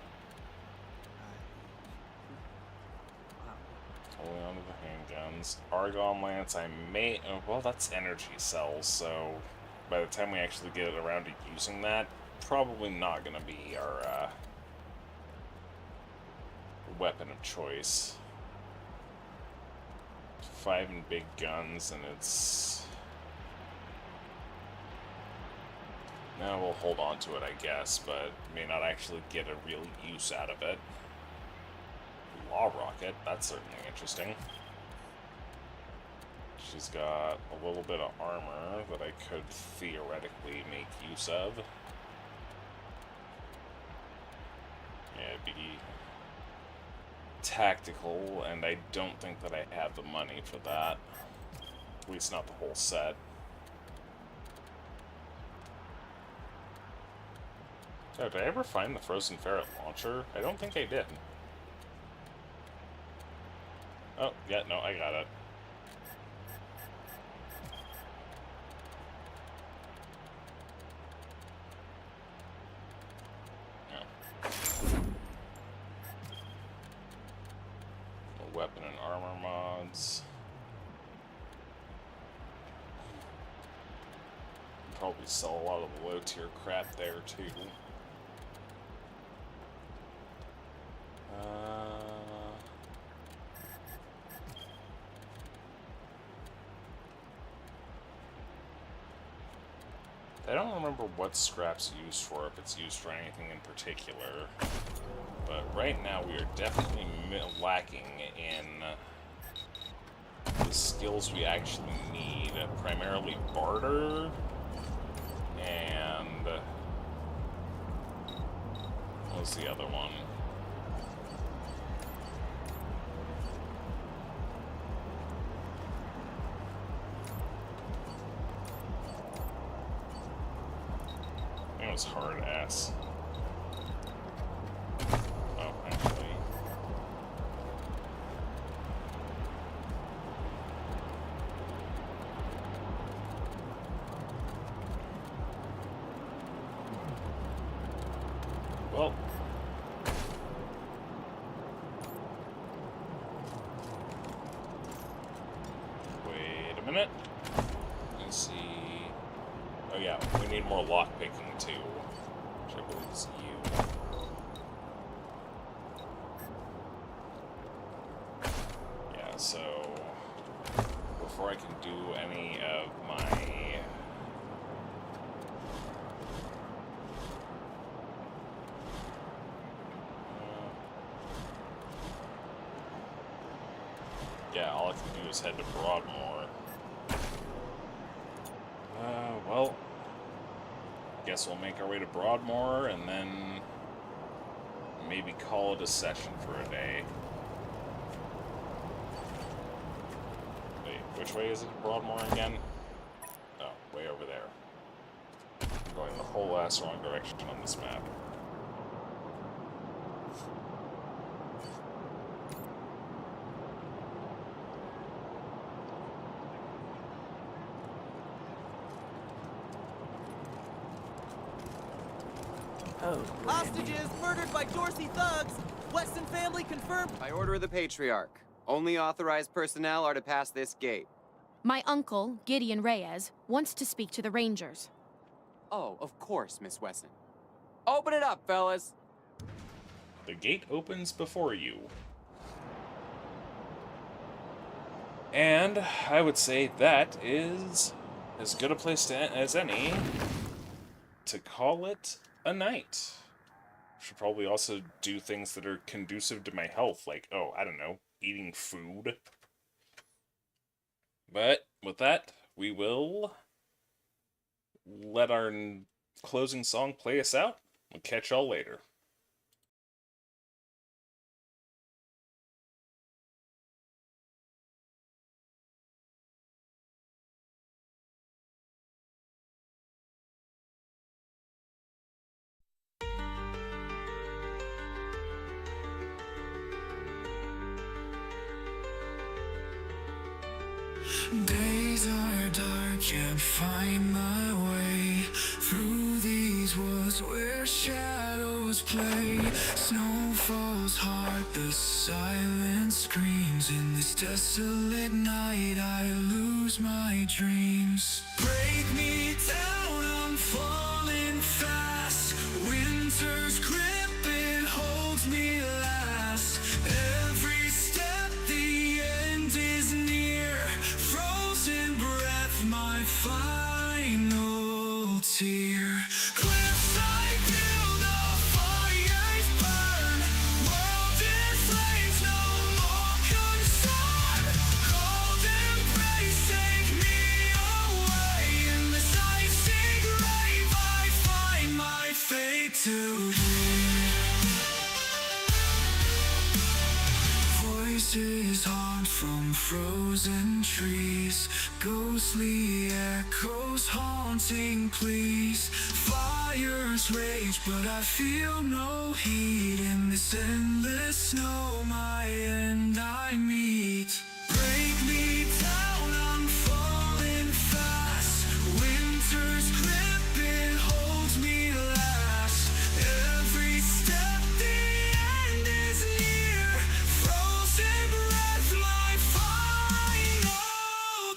Holding on to the handguns. Argon Lance, I may... Oh, well, that's energy cells, so by the time we actually get around to using that, probably not going to be our weapon of choice. 5 and big guns, and it's... No, we'll hold on to it, I guess, but may not actually get a real use out of it. Law Rocket, that's certainly interesting. She's got a little bit of armor that I could theoretically make use of. Yeah, it'd be tactical, and I don't think that I have the money for that. At least not the whole set. Oh, did I ever find the Frozen Ferret launcher? I don't think I did. Oh, yeah, no, I got it. Weapon and armor mods. Probably sell a lot of the low tier crap there too. I don't remember what scrap's used for, if it's used for anything in particular. But right now we are definitely lacking in the skills we actually need. Primarily barter and... what was the other one? I think it was hard ass. Oh, actually. Well. Wait a minute. Let's see. Oh yeah, we need more lockpicking too, which I believe is you. Yeah, so before I can do any of my yeah, all I can do is head to Broadmoor. Well, guess we'll make our way to Broadmoor and then maybe call it a session for a day. Wait, which way is it, Broadmoor again? Oh, way over there. I'm going the whole ass wrong direction on this map. Oh, Hostages murdered by Dorsey thugs. Weston family confirmed. By order of the Patriarch, only authorized personnel are to pass this gate. My uncle, Gideon Reyes, wants to speak to the Rangers. Oh, of course, Miss Wesson. Open it up, fellas. The gate opens before you. And I would say that is as good a place as any to call it a night. Should probably also do things that are conducive to my health, like, oh, I don't know, eating food. But with that, we will let our closing song play us out. We'll catch y'all later. Days are dark, can't find my way through these woods where shadows play. Snow falls hard, the silence screams. In this desolate night, I lose my dreams. Break me down, I'm falling fast. Winter's grip, it holds me last. Every step, the end is near. Frozen breath, my final tear. Cliffside view, the fires burn. World in flames, no more concern. Cold embrace, take me away. In this icy grave, I find my fate today. Voices haunt from frozen trees. Ghostly echoes haunting pleas. Fires rage, but I feel no heat. In this endless snow, my end I meet. Break me down, I'm falling fast. Winter's grip, it holds me last. Every step, the end is near. Frozen breath, my final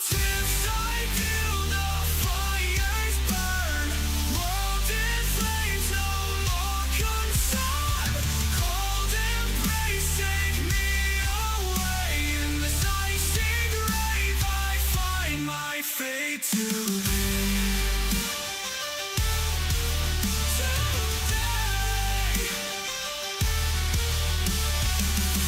tips. I feel the fires burn. World in flames, no more concern. Cold embrace, take me away. In this icy grave, I find my fate today.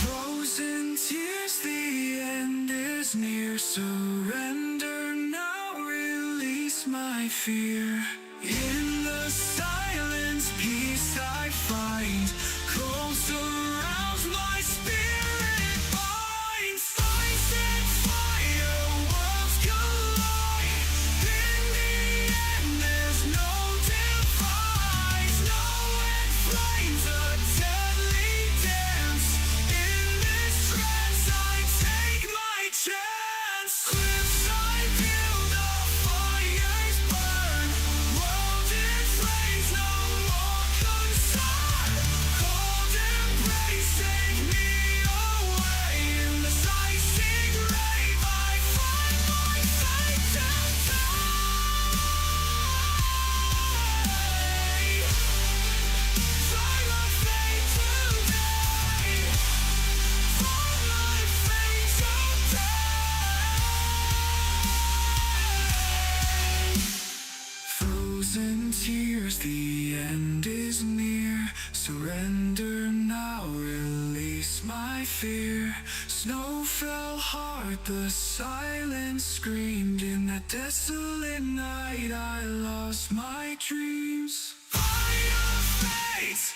Frozen tears, the end is near. Surrender now, release my fear. In the silence, peace I find. Cold surrounds my spirit binds. Ice and fire, worlds collide. In the end, there's no divide. Snow and flames, a deadly dance. In this trance, I take my chance. Cliffside view, the fires burn. World in flames, no more concern. Cold embrace, take me away. In this icy grave, I find my fate today. Find my fate today. Find my fate today. Frozen tears, the end is near. Surrender now, release my fear. Snow fell hard, the silence screamed. In that desolate night, I lost my dreams. Fire fate,